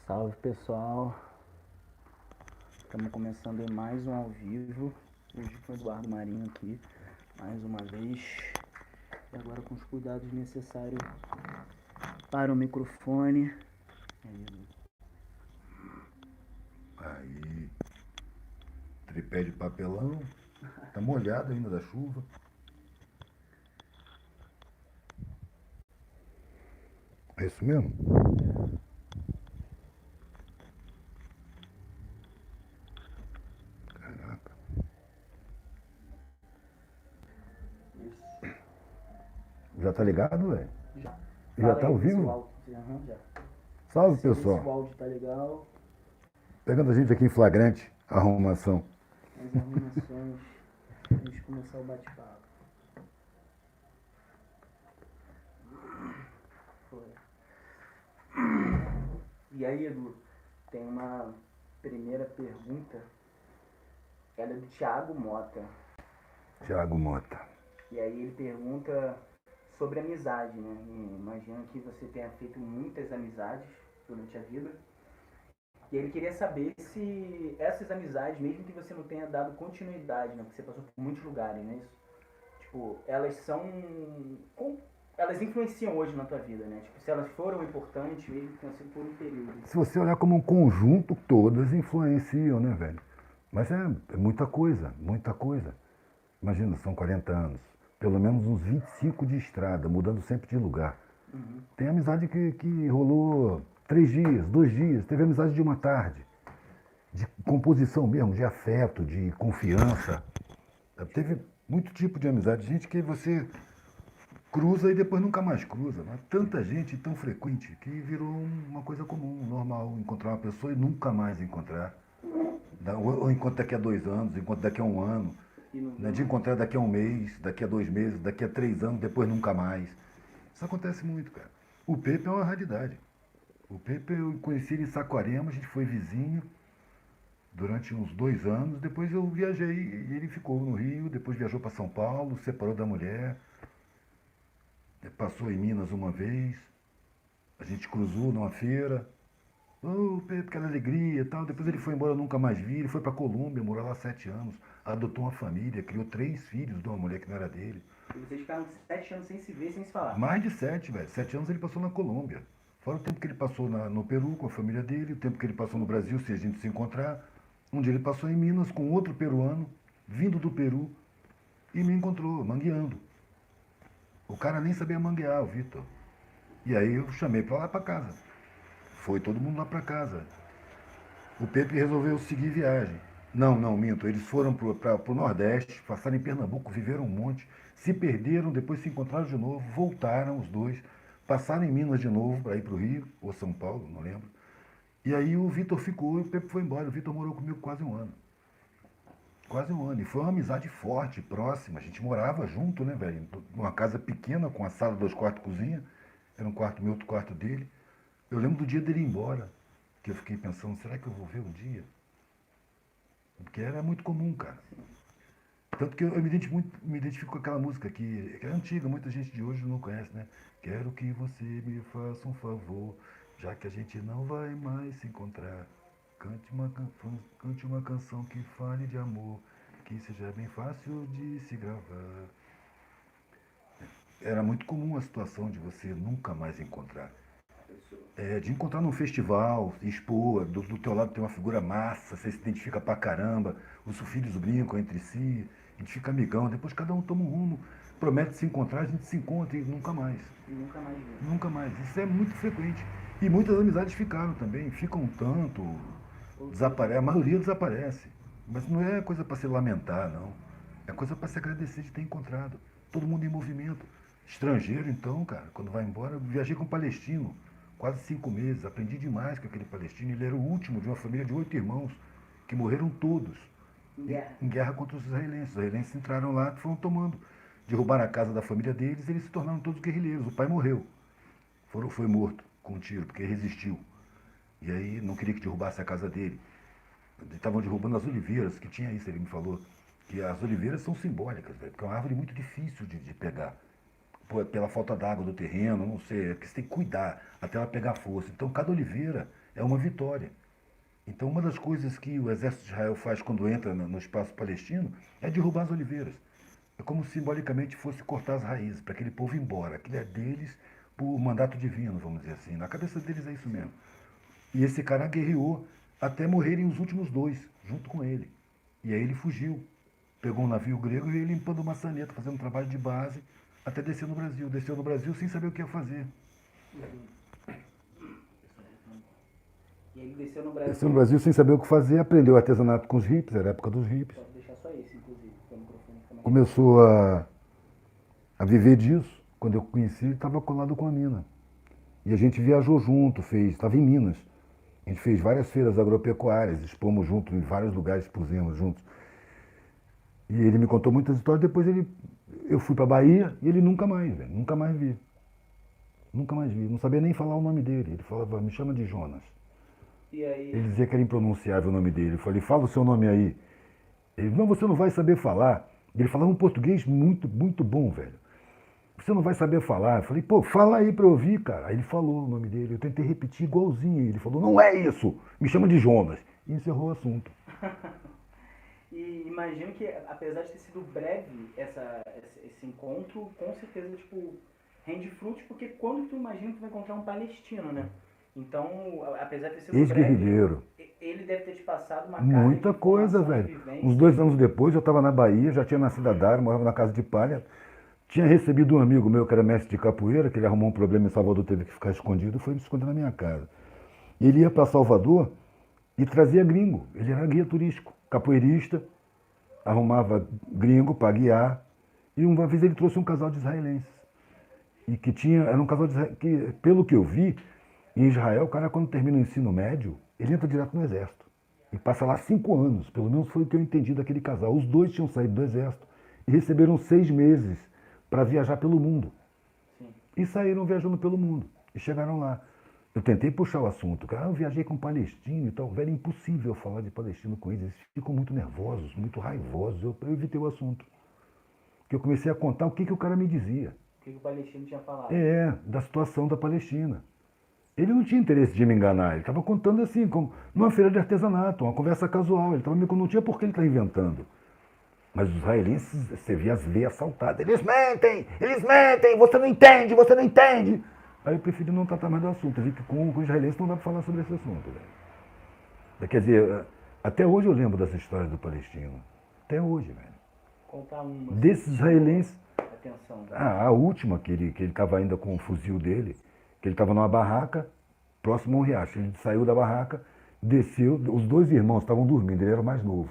Salve pessoal, estamos começando em mais um ao vivo, hoje com o Eduardo Marinho aqui, mais uma vez, e agora com os cuidados necessários para o microfone. Aí, tripé de papelão, tá molhado ainda da chuva. É isso mesmo? Caraca. Isso. Já tá ligado, velho? Já. Já tá ao Vê se o vivo? áudio, já. Salve, Vê se o pessoal. áudio tá legal, Pegando a gente aqui em flagrante, arrumação. as arrumações, pra gente começar o bate-papo. Foi. E aí, Edu, tem uma primeira pergunta, ela é do Thiago Mota. Thiago Mota. E aí ele pergunta sobre amizade, né? E imagino que você tenha feito muitas amizades durante a vida. E ele queria saber se essas amizades, mesmo que você não tenha dado continuidade, né? Porque você passou por muitos lugares, né? Isso, tipo, elas são... Elas influenciam hoje na tua vida, né? Tipo, se elas foram importantes, mesmo que tenha sido por um período. Se você olhar como um conjunto, todas influenciam, né, velho? Mas é muita coisa, muita coisa. Imagina, são 40 anos. Pelo menos uns 25 de estrada, mudando sempre de lugar. Tem amizade que rolou 3 dias, 2 dias. Teve amizade de uma tarde. De composição mesmo, de afeto, de confiança. Teve muito tipo de amizade. Gente que você cruza e depois nunca mais cruza. Mas tanta gente tão frequente que virou uma coisa comum, normal. Encontrar uma pessoa e nunca mais encontrar. Ou encontra daqui a 2 anos, encontra daqui a 1 ano. Né? De encontrar daqui a 1 mês, daqui a 2 meses, daqui a 3 anos, depois nunca mais. Isso acontece muito, cara. O Pepe é uma raridade. O Pepe eu conheci ele em Saquarema, a gente foi vizinho durante uns 2 anos. Depois eu viajei e ele ficou no Rio, depois viajou para São Paulo, separou da mulher, passou em Minas uma vez, a gente cruzou numa feira. Ô, Pepe, aquela alegria e tal. Depois ele foi embora, eu nunca mais vi. Ele foi para Colômbia, morou lá 7 anos, adotou uma família, criou 3 filhos de uma mulher que não era dele. E vocês ficaram 7 anos sem se ver, sem se falar. Mais de 7, velho. 7 anos ele passou na Colômbia. Fora o tempo que ele passou no Peru com a família dele, o tempo que ele passou no Brasil, se a gente se encontrar. Um dia ele passou em Minas com outro peruano, vindo do Peru, e me encontrou, mangueando. O cara nem sabia manguear, o Vitor. E aí eu chamei pra lá pra casa. Foi todo mundo lá pra casa. O Pepe resolveu seguir viagem. Não, minto. Eles foram pro Nordeste, passaram em Pernambuco, viveram um monte, se perderam, depois se encontraram de novo, voltaram os dois, passaram em Minas de novo para ir pro Rio, ou São Paulo, não lembro. E aí o Vitor ficou e o Pepe foi embora. O Vitor morou comigo quase 1 ano. Quase 1 ano. E foi uma amizade forte, próxima. A gente morava junto, né, velho? Numa casa pequena, com a sala, 2 quartos, cozinha. Era um quarto meu, outro quarto dele. Eu lembro do dia dele ir embora, que eu fiquei pensando, será que eu vou ver um dia? Porque era muito comum, cara. Tanto que eu me identifico com aquela música que é antiga, muita gente de hoje não conhece, né? Quero que você me faça um favor, já que a gente não vai mais se encontrar. Cante uma canção que fale de amor, que seja bem fácil de se gravar. Era muito comum a situação de você nunca mais encontrar. De encontrar num festival, expor, do teu lado tem uma figura massa, você se identifica pra caramba, os filhos brincam entre si, a gente fica amigão, depois cada um toma um rumo, promete se encontrar, a gente se encontra e nunca mais. E nunca mais viu. Nunca mais. Isso é muito frequente. E muitas amizades ficaram também, ficam um tanto, a maioria desaparece. Mas não é coisa para se lamentar, não. É coisa para se agradecer de ter encontrado. Todo mundo em movimento. Estrangeiro, então, cara, quando vai embora, eu viajei com um palestino, quase 5 meses, aprendi demais com aquele palestino. Ele era o último de uma família de 8 irmãos, que morreram todos em guerra contra os israelenses. Os israelenses entraram lá e foram tomando. Derrubaram a casa da família deles e eles se tornaram todos guerrilheiros. O pai morreu. Foi morto com um tiro, porque resistiu. E aí não queria que derrubasse a casa dele. Estavam derrubando as oliveiras, que tinha isso, ele me falou. Que as oliveiras são simbólicas, velho, porque é uma árvore muito difícil de pegar. Pela falta d'água do terreno, não sei, é que você tem que cuidar até ela pegar força. Então cada oliveira é uma vitória. Então, uma das coisas que o exército de Israel faz quando entra no espaço palestino é derrubar as oliveiras. É como se simbolicamente fosse cortar as raízes, para aquele povo ir embora. Aquilo é deles por mandato divino, vamos dizer assim. Na cabeça deles é isso mesmo. E esse cara guerreou até morrerem os últimos dois, junto com ele. E aí ele fugiu. Pegou um navio grego e veio limpando maçaneta, fazendo trabalho de base, até descer no Brasil. Desceu no Brasil sem saber o que ia fazer. E ele desceu no Desceu no Brasil. Brasil sem saber o que fazer, aprendeu artesanato com os hippies, era a época dos hippies. Pode deixar só esse, inclusive, porque o microfone fica mais. Começou a viver disso. Quando eu conheci, ele estava colado com a mina. E a gente viajou junto, estava em Minas. A gente fez várias feiras agropecuárias, expomos junto em vários lugares, pusemos juntos. E ele me contou muitas histórias, depois eu fui para Bahia e ele nunca mais, velho, nunca mais vi. Nunca mais vi, não sabia nem falar o nome dele. Ele falava, me chama de Jonas. E aí, Ele dizia que era impronunciável o nome dele. Eu falei, fala o seu nome aí. Ele, não, você não vai saber falar. Ele falava um português muito, muito bom, velho. Você não vai saber falar. Eu falei, pô, fala aí pra eu ouvir, cara. Aí ele falou o nome dele. Eu tentei repetir igualzinho. Ele falou, não é isso, me chama de Jonas. E encerrou o assunto. e imagino que, apesar de ter sido breve esse encontro, com certeza, tipo, rende frutos, porque quando tu imagina que tu vai encontrar um palestino, né? Então, apesar de ter sido breve, Ex-guerrilheiro. ele deve ter te passado uma carga Muita de coisa, informação, de velho. vivência. Uns 2 anos depois, eu estava na Bahia, já tinha nascido a Dara, morava na casa de palha. Tinha recebido um amigo meu que era mestre de capoeira, que ele arrumou um problema em Salvador, teve que ficar escondido, foi me esconder na minha casa. E ele ia para Salvador e trazia gringo. Ele era guia turístico, capoeirista, arrumava gringo para guiar. E uma vez ele trouxe um casal de israelenses. E que era um casal de que, pelo que eu vi, em Israel, o cara quando termina o ensino médio, ele entra direto no exército. E passa lá 5 anos, pelo menos foi o que eu entendi daquele casal. Os dois tinham saído do exército e receberam 6 meses para viajar pelo mundo. Sim. E saíram viajando pelo mundo. E chegaram lá. Eu tentei puxar o assunto. Eu viajei com palestino e tal. Velho, é impossível falar de palestino com eles. Eles ficam muito nervosos, muito raivosos. Eu evitei o assunto. Porque eu comecei a contar o que o cara me dizia. O que o palestino tinha falado. Da situação da Palestina. Ele não tinha interesse de me enganar. Ele estava contando assim, como numa feira de artesanato, uma conversa casual. Ele não tinha por que ele estar inventando. Mas os israelenses, você via as veias saltadas. Eles mentem, você não entende, você não entende. Aí eu preferi não tratar mais do assunto. Eu vi que com os israelenses não dá para falar sobre esse assunto. Velho. Quer dizer, até hoje eu lembro das histórias do palestino. Até hoje, velho. Contar uma. Desses israelenses. Atenção. A última, que ele estava ainda com o fuzil dele, que ele estava numa barraca, próximo a um riacho. Ele saiu da barraca, desceu, os 2 irmãos estavam dormindo, ele era o mais novo.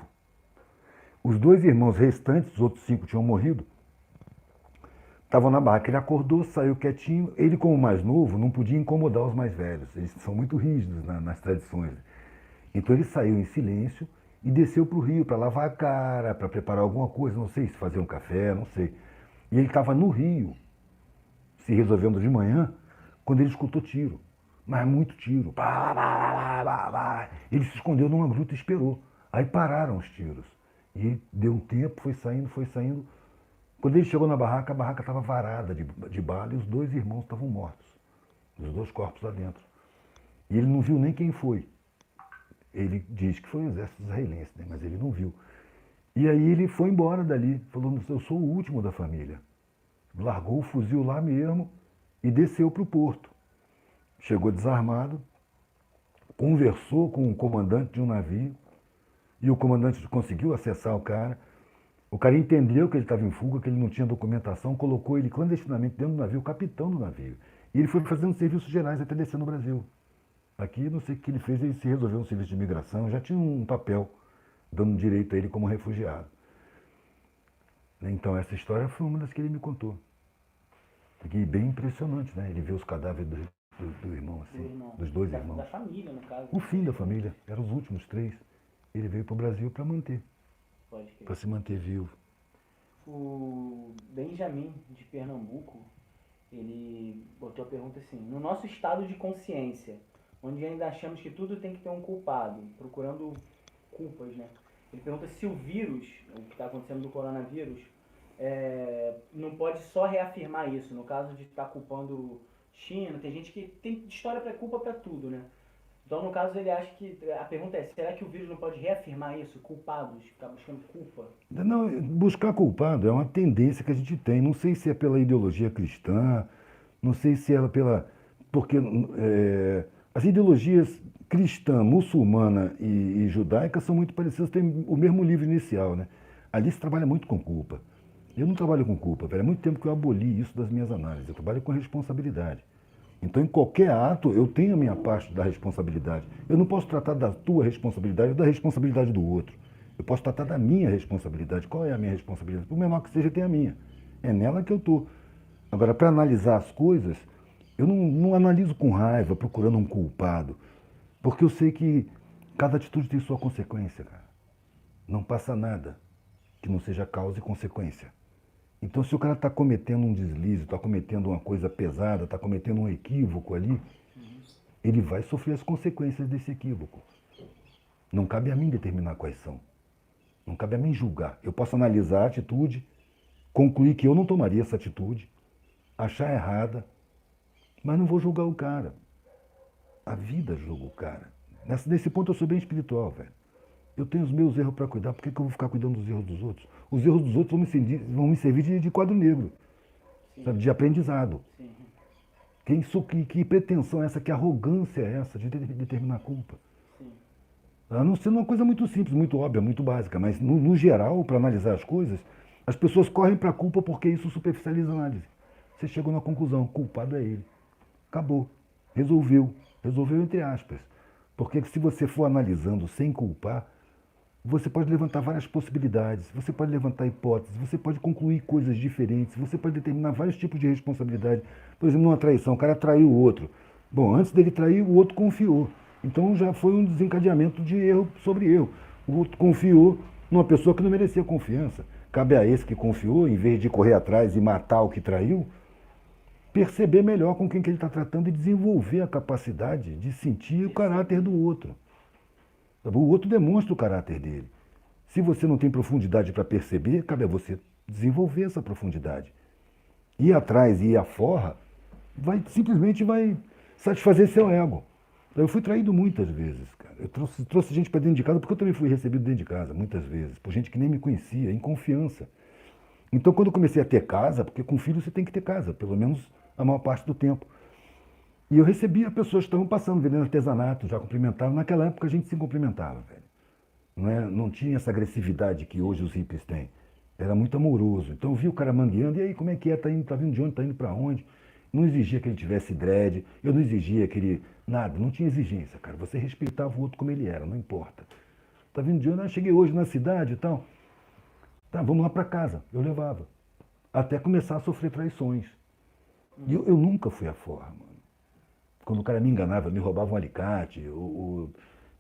Os 2 irmãos restantes, os outros 5 tinham morrido, estavam na barraca. Ele acordou, saiu quietinho. Ele, como mais novo, não podia incomodar os mais velhos. Eles são muito rígidos nas tradições. Então ele saiu em silêncio e desceu para o rio para lavar a cara, para preparar alguma coisa, não sei se fazer um café, não sei. E ele estava no rio, se resolvendo de manhã, quando ele escutou tiro. Mas muito tiro. Ele se escondeu numa gruta e esperou. Aí pararam os tiros. E ele deu um tempo, foi saindo, foi saindo. Quando ele chegou na barraca, a barraca estava varada de bala e os 2 irmãos estavam mortos. Os 2 corpos lá dentro. E ele não viu nem quem foi. Ele diz que foi o exército israelense, né? Mas ele não viu. E aí ele foi embora dali, falando, eu sou o último da família. Largou o fuzil lá mesmo e desceu para o porto. Chegou desarmado, conversou com o comandante de um navio, e o comandante conseguiu acessar o cara. O cara entendeu que ele estava em fuga, que ele não tinha documentação, colocou ele clandestinamente dentro do navio, capitão do navio. E ele foi fazendo serviços gerais até descer no Brasil. Aqui, não sei o que ele fez, ele se resolveu um serviço de imigração, já tinha um papel dando direito a ele como refugiado. Então, essa história foi uma das que ele me contou. E bem impressionante, né? Ele viu os cadáveres do irmão, assim, dos 2 irmãos. Da família, no caso. O fim da família, eram os últimos 3. Ele veio para o Brasil para manter, para se manter vivo. O Benjamin, de Pernambuco, ele botou a pergunta assim, no nosso estado de consciência, onde ainda achamos que tudo tem que ter um culpado, procurando culpas, né? Ele pergunta se o vírus, o que está acontecendo do coronavírus, não pode só reafirmar isso, no caso de estar culpando China, tem gente que tem história para culpa para tudo, né? Então, no caso, ele acha que. A pergunta é: será que o vírus não pode reafirmar isso? Culpados, ficar buscando culpa? Não, buscar culpado é uma tendência que a gente tem. Não sei se é pela ideologia cristã, não sei se é pela. Porque as ideologias cristã, muçulmana e judaica são muito parecidas, têm o mesmo livro inicial, né? Ali se trabalha muito com culpa. Eu não trabalho com culpa, velho. É muito tempo que eu aboli isso das minhas análises. Eu trabalho com responsabilidade. Então, em qualquer ato, eu tenho a minha parte da responsabilidade. Eu não posso tratar da tua responsabilidade ou da responsabilidade do outro. Eu posso tratar da minha responsabilidade. Qual é a minha responsabilidade? Por menor que seja, tem a minha. É nela que eu estou. Agora, para analisar as coisas, eu não analiso com raiva, procurando um culpado. Porque eu sei que cada atitude tem sua consequência, cara. Não passa nada que não seja causa e consequência. Então, se o cara está cometendo um deslize, está cometendo uma coisa pesada, está cometendo um equívoco ali, ele vai sofrer as consequências desse equívoco. Não cabe a mim determinar quais são. Não cabe a mim julgar. Eu posso analisar a atitude, concluir que eu não tomaria essa atitude, achar errada, mas não vou julgar o cara. A vida julga o cara. Nesse ponto eu sou bem espiritual, velho. Eu tenho os meus erros para cuidar, por que eu vou ficar cuidando dos erros dos outros? Os erros dos outros vão me servir de quadro negro, sabe, de aprendizado. Sim. Que pretensão é essa, que arrogância é essa de determinar a culpa? Sim. A não ser uma coisa muito simples, muito óbvia, muito básica, mas no geral, para analisar as coisas, as pessoas correm para a culpa porque isso superficializa a análise. Você chegou na conclusão, culpado é ele. Acabou. Resolveu. Resolveu entre aspas. Porque se você for analisando sem culpar, você pode levantar várias possibilidades, você pode levantar hipóteses, você pode concluir coisas diferentes, você pode determinar vários tipos de responsabilidade. Por exemplo, numa traição, o cara traiu o outro. Bom, antes dele trair, o outro confiou. Então já foi um desencadeamento de erro sobre erro. O outro confiou numa pessoa que não merecia confiança. Cabe a esse que confiou, em vez de correr atrás e matar o que traiu, perceber melhor com quem que ele está tratando e desenvolver a capacidade de sentir o caráter do outro. O outro demonstra o caráter dele. Se você não tem profundidade para perceber, cabe a você desenvolver essa profundidade. Ir atrás e ir aforra, simplesmente vai satisfazer seu ego. Eu fui traído muitas vezes, cara. Eu trouxe gente para dentro de casa, porque eu também fui recebido dentro de casa, muitas vezes, por gente que nem me conhecia, em confiança. Então, quando eu comecei a ter casa, porque com filho você tem que ter casa, pelo menos a maior parte do tempo. E eu recebia pessoas que estavam passando, vendendo artesanato, já cumprimentavam. Naquela época a gente se cumprimentava, velho. Não tinha essa agressividade que hoje os hippies têm. Era muito amoroso. Então eu vi o cara mangueando, e aí, como é que é? Tá vindo de onde? Tá indo para onde? Não exigia que ele tivesse dread, eu não exigia que ele... Nada, não tinha exigência, cara. Você respeitava o outro como ele era, não importa. Tá vindo de onde? Ah, cheguei hoje na cidade e tal. Tá, vamos lá para casa. Eu levava. Até começar a sofrer traições. E eu nunca fui à forma. Quando o cara me enganava, me roubava um alicate, ou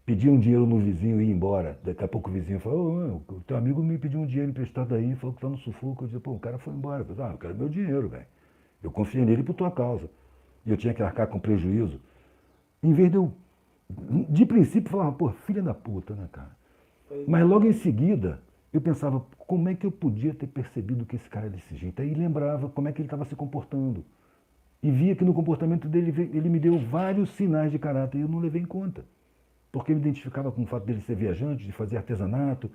pedia um dinheiro no vizinho e ia embora. Daqui a pouco o vizinho falou, o teu amigo me pediu um dinheiro emprestado aí, falou que tá no sufoco. Eu disse, pô, o cara foi embora. Eu falei, eu quero meu dinheiro, velho. Eu confiei nele por tua causa. E eu tinha que arcar com prejuízo. Em vez de eu, de princípio, falar, pô, filha da puta, né, cara? Mas logo em seguida, eu pensava, como é que eu podia ter percebido que esse cara é desse jeito? Aí lembrava como é que ele estava se comportando. E via que no comportamento dele, ele me deu vários sinais de caráter e eu não levei em conta. Porque eu me identificava com o fato dele ser viajante, de fazer artesanato,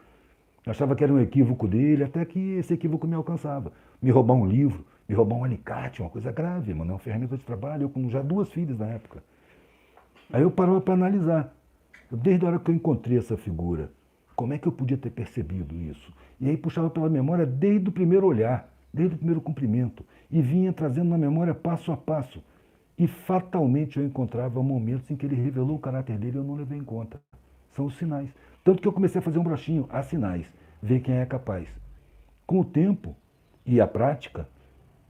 achava que era um equívoco dele, até que esse equívoco me alcançava. Me roubar um livro, me roubar um alicate, uma coisa grave, mano, é uma ferramenta de trabalho, eu com já 2 filhas na época. Aí eu parava para analisar. Desde a hora que eu encontrei essa figura, como é que eu podia ter percebido isso? E aí puxava pela memória desde o primeiro olhar, desde o primeiro cumprimento, e vinha trazendo na memória passo a passo. E fatalmente eu encontrava momentos em que ele revelou o caráter dele e eu não levei em conta. São os sinais. Tanto que eu comecei a fazer um brochinho, há sinais, ver quem é capaz. Com o tempo e a prática,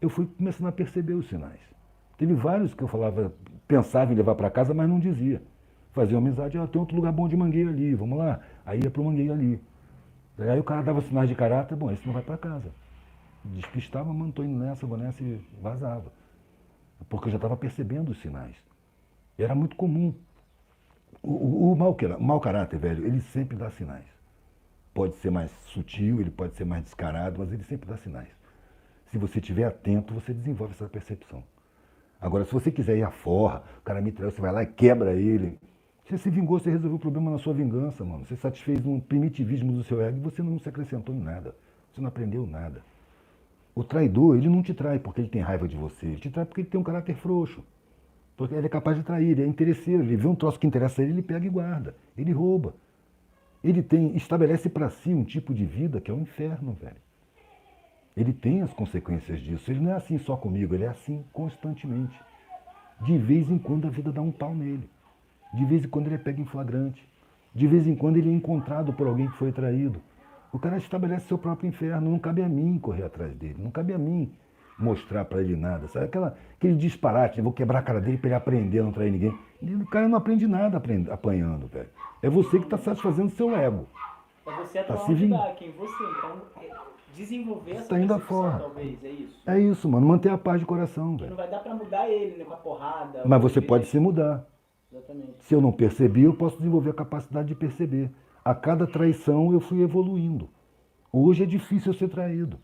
eu fui começando a perceber os sinais. Teve vários que eu falava, pensava em levar para casa, mas não dizia. Fazia uma amizade, tem outro lugar bom de mangueira ali, vamos lá. Aí ia para o mangueiro ali. Aí o cara dava sinais de caráter, bom, esse não vai para casa. Despistava, mano, tô indo nessa, vou nessa e vazava. Porque eu já estava percebendo os sinais. E era muito comum. O mau caráter, velho, ele sempre dá sinais. Pode ser mais sutil, ele pode ser mais descarado, mas ele sempre dá sinais. Se você estiver atento, você desenvolve essa percepção. Agora, se você quiser ir à forra, o cara me traiu, você vai lá e quebra ele. Você se vingou, você resolveu o problema na sua vingança, mano. Você satisfez um primitivismo do seu ego e você não se acrescentou em nada. Você não aprendeu nada. O traidor, ele não te trai porque ele tem raiva de você. Ele te trai porque ele tem um caráter frouxo. Porque ele é capaz de trair, ele é interesseiro. Ele vê um troço que interessa a ele, ele pega e guarda. Ele rouba. Ele estabelece para si um tipo de vida que é o inferno, velho. Ele tem as consequências disso. Ele não é assim só comigo, ele é assim constantemente. De vez em quando a vida dá um pau nele. De vez em quando ele é pego em flagrante. De vez em quando ele é encontrado por alguém que foi traído. O cara estabelece seu próprio inferno. Não cabe a mim correr atrás dele. Não cabe a mim mostrar para ele nada. Sabe? Aquele disparate, vou quebrar a cara dele para ele aprender a não trair ninguém. O cara não aprende nada apanhando, velho. É você que está satisfazendo seu ego. É você atuar Tá onde dá, quem você. Então, desenvolver essa tá indo percepção, afora. talvez, é isso. É isso, mano. Manter a paz de coração, Que não velho. vai dar pra mudar ele, né, com a porrada. Mas ou você ele- pode se mudar. Exatamente. Se eu não percebi, eu posso desenvolver a capacidade de perceber. A cada traição eu fui evoluindo. Hoje é difícil eu ser traído.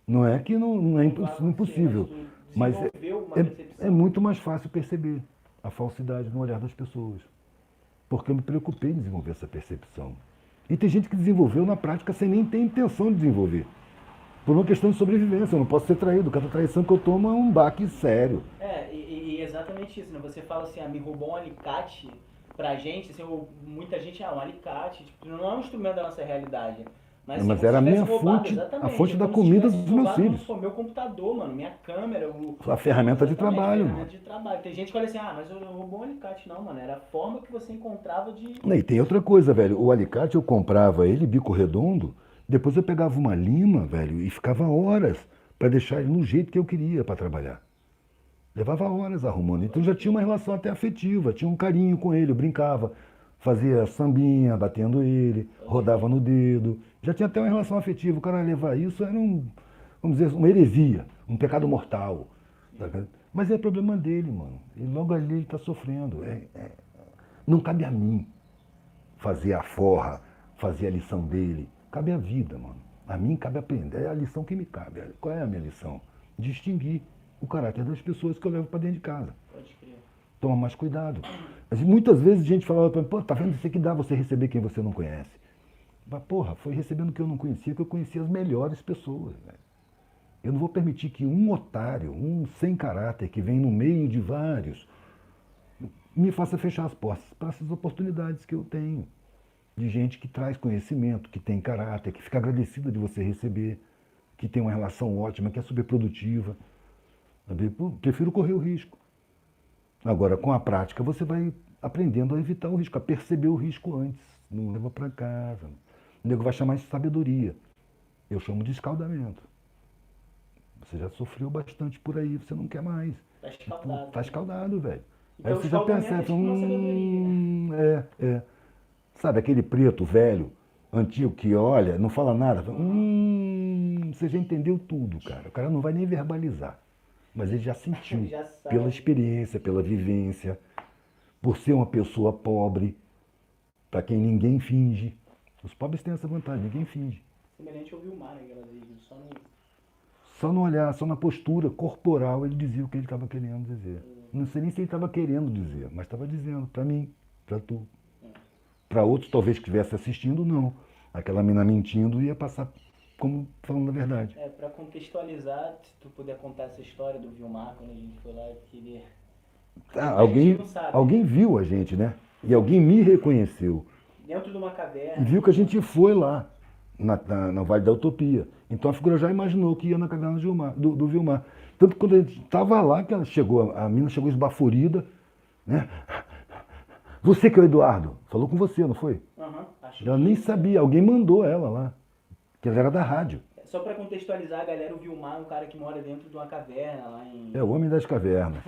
Não é que não é impossível, mas Desenvolveu uma é percepção. muito mais fácil perceber a falsidade no olhar das pessoas. Porque eu me preocupei em desenvolver essa percepção. E tem gente que desenvolveu na prática sem nem ter intenção de desenvolver. Por uma questão de sobrevivência, eu não posso ser traído. Cada traição que eu tomo é um baque sério. E exatamente isso, né? Você fala assim, me roubou um alicate pra gente, assim, muita gente, um alicate, tipo, não é um instrumento da nossa realidade. Mas, assim, Mas como era se a tivesse minha roubado, fonte, exatamente, a fonte é da como se comida tivesse dos meus roubado, filhos. pô, meu computador, mano, minha câmera, A ferramenta de exatamente, trabalho, ferramenta mano. de trabalho. Tem gente que olha assim, mas eu roubou um alicate. Não, mano, era a forma que você encontrava de... E tem outra coisa, velho. O alicate eu comprava ele, bico redondo, depois eu pegava uma lima, velho, e ficava horas para deixar ele no jeito que eu queria para trabalhar. Levava horas arrumando. Então já tinha uma relação até afetiva, tinha um carinho com ele, eu brincava, fazia sambinha, batendo ele, rodava no dedo. Já tinha até uma relação afetiva. O cara levar isso era vamos dizer, uma heresia, um pecado mortal. Tá vendo? Mas é problema dele, mano. E logo ali ele está sofrendo. Não cabe a mim fazer a forra, fazer a lição dele. Cabe a vida, mano. A mim cabe aprender. É a lição que me cabe. Qual é a minha lição? Distinguir o caráter das pessoas que eu levo para dentro de casa. Pode crer. Toma mais cuidado. Mas muitas vezes a gente falava para mim, pô, tá vendo isso que dá você receber quem você não conhece? Mas, porra, foi recebendo o que eu não conhecia, que eu conhecia as melhores pessoas, velho. Eu não vou permitir que um otário, um sem caráter, que vem no meio de vários, me faça fechar as portas para essas oportunidades que eu tenho. De gente que traz conhecimento, que tem caráter, que fica agradecida de você receber, que tem uma relação ótima, que é super produtiva. Prefiro correr o risco. Agora, com a prática, você vai aprendendo a evitar o risco, a perceber o risco antes. Não leva para casa. O nego vai chamar de sabedoria. Eu chamo de escaldamento. Você já sofreu bastante por aí, você não quer mais. Tá escaldado. Tá escaldado, velho. Então, Aí você já escaldamento percebe, é tipo uma sabedoria, Sabe aquele preto velho, antigo, que olha, não fala nada? Você já entendeu tudo, cara. O cara não vai nem verbalizar. Mas ele já sentiu, Ele já sabe. pela experiência, pela vivência, por ser uma pessoa pobre, para quem ninguém finge. Os pobres têm essa vantagem, ninguém finge. Semelhante ao Vilmar naquela vez, só no... Só no olhar, só na postura corporal, ele dizia o que ele estava querendo dizer. Não sei nem se ele estava querendo dizer, mas estava dizendo, para mim, para tu. Para outros, talvez que estivesse assistindo, não. Aquela mina mentindo ia passar como falando a verdade. Pra contextualizar, se tu puder contar essa história do Vilmar, quando a gente foi lá, eu queria... A gente não sabe, alguém viu a gente, né? E alguém me reconheceu. Dentro de uma caverna. E viu que a gente foi lá, no Vale da Utopia. Então a figura já imaginou que ia na caverna do Vilmar. Tanto que quando a gente estava lá, que ela chegou, a mina chegou esbaforida, né? Você que é o Eduardo. Falou com você, não foi? Acho Ela que... nem sabia, alguém mandou ela lá. Que ela era da rádio. Só pra contextualizar a galera, o Vilmar é um cara que mora dentro de uma caverna lá em... É o homem das cavernas.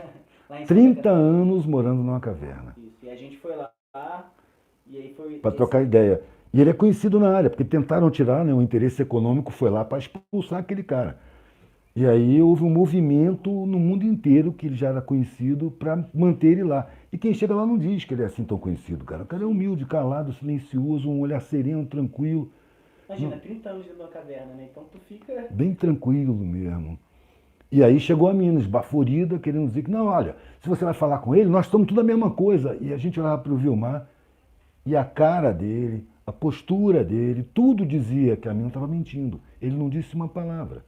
lá em 30 anos morando numa caverna. Isso, e a gente foi lá, e aí foi... Para trocar ideia. E ele é conhecido na área, porque tentaram tirar, né, o interesse econômico, foi lá para expulsar aquele cara. E aí houve um movimento no mundo inteiro, que ele já era conhecido, para manter ele lá. E quem chega lá não diz que ele é assim tão conhecido, cara. O cara é humilde, calado, silencioso, um olhar sereno, tranquilo. Imagina, 30 anos dentro de uma caverna, né? Então tu fica... Bem tranquilo mesmo. E aí chegou a mina, esbaforida, querendo dizer que, não, olha, se você vai falar com ele, nós estamos tudo a mesma coisa. E a gente olhava para o Vilmar e a cara dele, a postura dele, tudo dizia que a mina estava mentindo. Ele não disse uma palavra.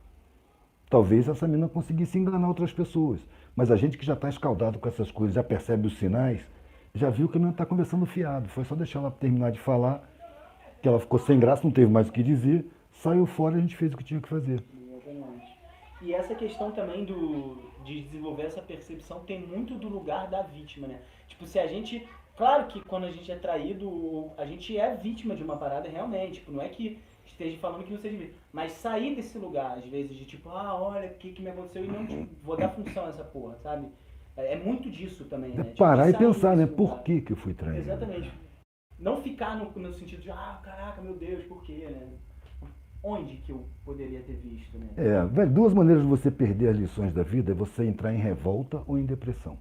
Talvez essa mina conseguisse enganar outras pessoas. Mas a gente que já está escaldado com essas coisas, já percebe os sinais, já viu que a mina está conversando fiado. Foi só deixar ela terminar de falar, que ela ficou sem graça, não teve mais o que dizer, saiu fora e a gente fez o que tinha que fazer. Exatamente. E essa questão também de desenvolver essa percepção tem muito do lugar da vítima, né? Tipo, se a gente... Claro que quando a gente é traído, a gente é vítima de uma parada realmente. Tipo, não é que esteja falando que não seja vítima. Mas sair desse lugar, às vezes, de tipo, olha, o que me aconteceu e não, tipo, vou dar função a essa porra, sabe? É muito disso também, né? Tipo, Parar e sair pensar, né? desse Por lugar. que eu fui traído? Exatamente. Não ficar no sentido de, caraca, meu Deus, por quê, né? Onde que eu poderia ter visto, né? Velho, duas maneiras de você perder as lições da vida é você entrar em revolta ou em depressão.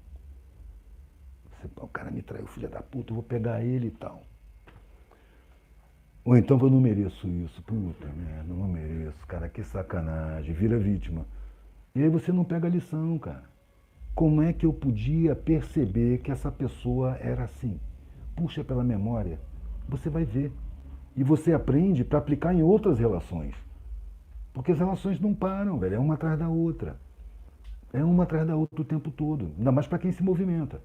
O cara me traiu, filho da puta, eu vou pegar ele e tal. Ou então eu não mereço isso, puta merda, não mereço, cara, que sacanagem, vira vítima. E aí você não pega a lição, cara. Como é que eu podia perceber que essa pessoa era assim? Puxa pela memória, você vai ver. E você aprende para aplicar em outras relações. Porque as relações não param, velho, é uma atrás da outra. É uma atrás da outra o tempo todo, ainda mais para quem se movimenta.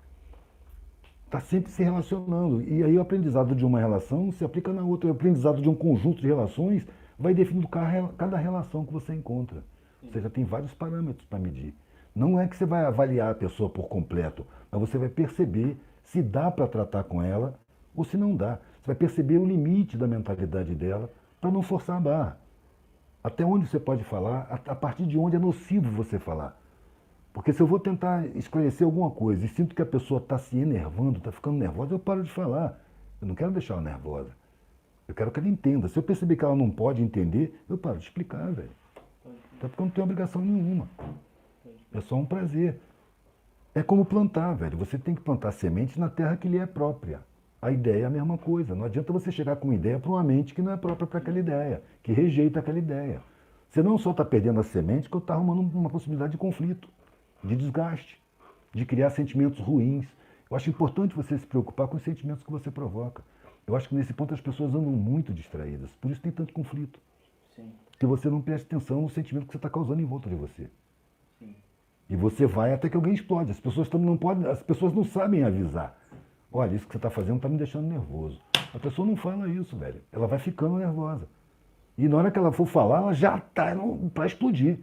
Está sempre se relacionando. E aí o aprendizado de uma relação se aplica na outra. O aprendizado de um conjunto de relações vai definindo cada relação que você encontra. Ou seja, tem vários parâmetros para medir. Não é que você vai avaliar a pessoa por completo, mas você vai perceber se dá para tratar com ela ou se não dá. Você vai perceber o limite da mentalidade dela para não forçar a barra. Até onde você pode falar, a partir de onde é nocivo você falar. Porque se eu vou tentar esclarecer alguma coisa e sinto que a pessoa está se enervando, está ficando nervosa, eu paro de falar. Eu não quero deixar ela nervosa. Eu quero que ela entenda. Se eu perceber que ela não pode entender, eu paro de explicar, velho. Até porque eu não tenho obrigação nenhuma. É só um prazer. É como plantar, velho. Você tem que plantar sementes na terra que lhe é própria. A ideia é a mesma coisa. Não adianta você chegar com uma ideia para uma mente que não é própria para aquela ideia, que rejeita aquela ideia. Você não só está perdendo a semente, que está arrumando uma possibilidade de conflito, de desgaste, de criar sentimentos ruins. Eu acho importante você se preocupar com os sentimentos que você provoca. Eu acho que nesse ponto as pessoas andam muito distraídas, por isso tem tanto conflito. Sim. Porque você não presta atenção no sentimento que você está causando em volta de você. Sim. E você vai até que alguém explode. As pessoas também não podem, as pessoas não sabem avisar. Olha, isso que você está fazendo está me deixando nervoso. A pessoa não fala isso, velho. Ela vai ficando nervosa. E na hora que ela for falar, ela já está para explodir.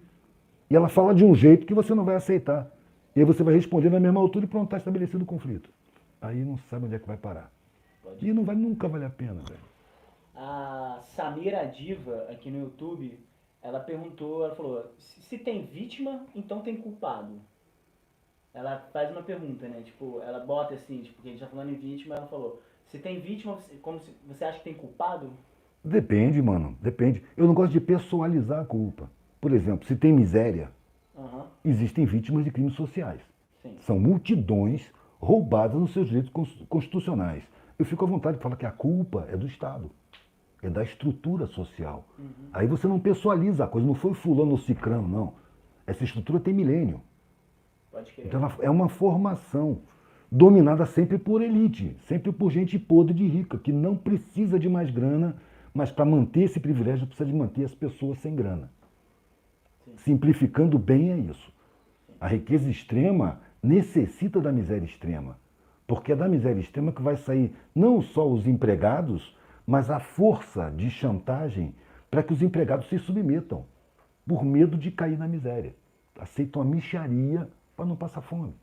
E ela fala de um jeito que você não vai aceitar. E aí você vai responder na mesma altura e pronto, está estabelecido o conflito. Aí não sabe onde é que vai parar. E não vai nunca vale a pena, velho. A Samira Diva, aqui no YouTube, ela perguntou, ela falou, se tem vítima, então tem culpado. Ela faz uma pergunta, né? Tipo, ela bota assim, tipo, que a gente tá falando em vítima, ela falou, se tem vítima, como se, você acha que tem culpado? Depende, mano, depende. Eu não gosto de pessoalizar a culpa. Por exemplo, se tem miséria, existem vítimas de crimes sociais. Sim. São multidões roubadas nos seus direitos constitucionais. Eu fico à vontade de falar que a culpa é do Estado, é da estrutura social. Aí você não pessoaliza a coisa, não foi fulano ou cicrano, não. Essa estrutura tem milênio. Pode querer. Então é uma formação dominada sempre por elite, sempre por gente podre de rica, que não precisa de mais grana, mas para manter esse privilégio precisa de manter as pessoas sem grana. Sim. Simplificando bem é isso. Sim. A riqueza extrema necessita da miséria extrema, porque é da miséria extrema que vai sair não só os empregados, mas a força de chantagem para que os empregados se submetam, por medo de cair na miséria. Aceitam a mixaria para não passar fome.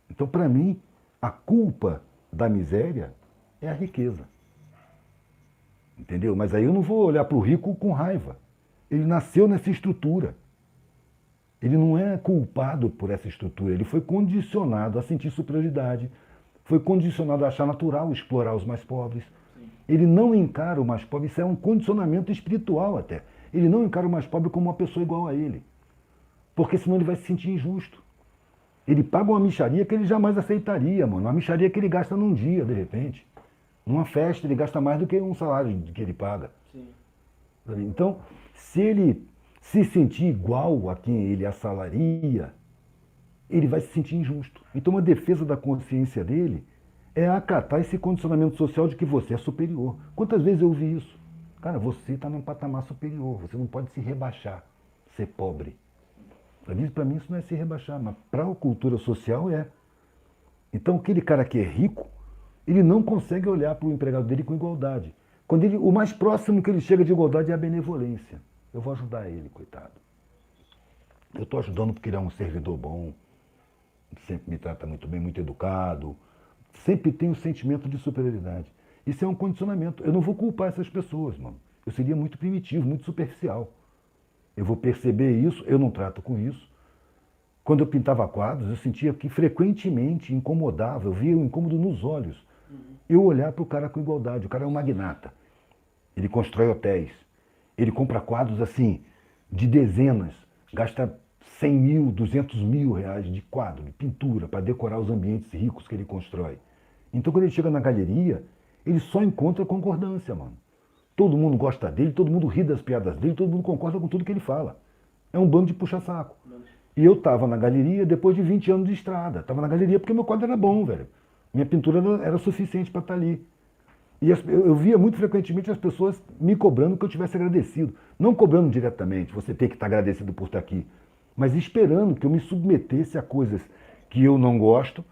Então, para mim, a culpa da miséria é a riqueza. Entendeu? Mas aí eu não vou olhar para o rico com raiva. Ele nasceu nessa estrutura. Ele não é culpado por essa estrutura. Ele foi condicionado a sentir superioridade. Foi condicionado a achar natural explorar os mais pobres. Sim. Ele não encara o mais pobre. Isso é um condicionamento espiritual até. Ele não encara o mais pobre como uma pessoa igual a ele. Porque senão ele vai se sentir injusto. Ele paga uma mixaria que ele jamais aceitaria, mano. Uma mixaria que ele gasta num dia, de repente. Numa festa ele gasta mais do que um salário que ele paga. Sim. Então, se se sentir igual a quem ele assalaria, ele vai se sentir injusto. Então, a defesa da consciência dele é acatar esse condicionamento social de que você é superior. Quantas vezes eu ouvi isso? Cara, você está num patamar superior, você não pode se rebaixar, ser pobre. Para mim isso não é se rebaixar, mas para a cultura social é. Então, aquele cara que é rico, ele não consegue olhar para o empregado dele com igualdade. O mais próximo que ele chega de igualdade é a benevolência. Eu vou ajudar ele, coitado. Eu estou ajudando porque ele é um servidor bom, sempre me trata muito bem, muito educado, sempre tem o sentimento de superioridade. Isso é um condicionamento. Eu não vou culpar essas pessoas, mano. Eu seria muito primitivo, muito superficial. Eu vou perceber isso, eu não trato com isso. Quando eu pintava quadros, eu sentia que frequentemente incomodava, eu via o incômodo nos olhos. Eu olhar para o cara com igualdade. O cara é um magnata. Ele constrói hotéis. Ele compra quadros assim, de dezenas. Gasta 100 mil, 200 mil reais de quadro, de pintura, para decorar os ambientes ricos que ele constrói. Então, quando ele chega na galeria, ele só encontra concordância, mano. Todo mundo gosta dele, todo mundo ri das piadas dele, todo mundo concorda com tudo que ele fala. É um bando de puxa-saco. E eu estava na galeria depois de 20 anos de estrada. Estava na galeria porque meu quadro era bom, velho. Minha pintura era suficiente para estar ali. E eu via muito frequentemente as pessoas me cobrando que eu tivesse agradecido. Não cobrando diretamente, você tem que estar agradecido por estar aqui. Mas esperando que eu me submetesse a coisas que eu não gosto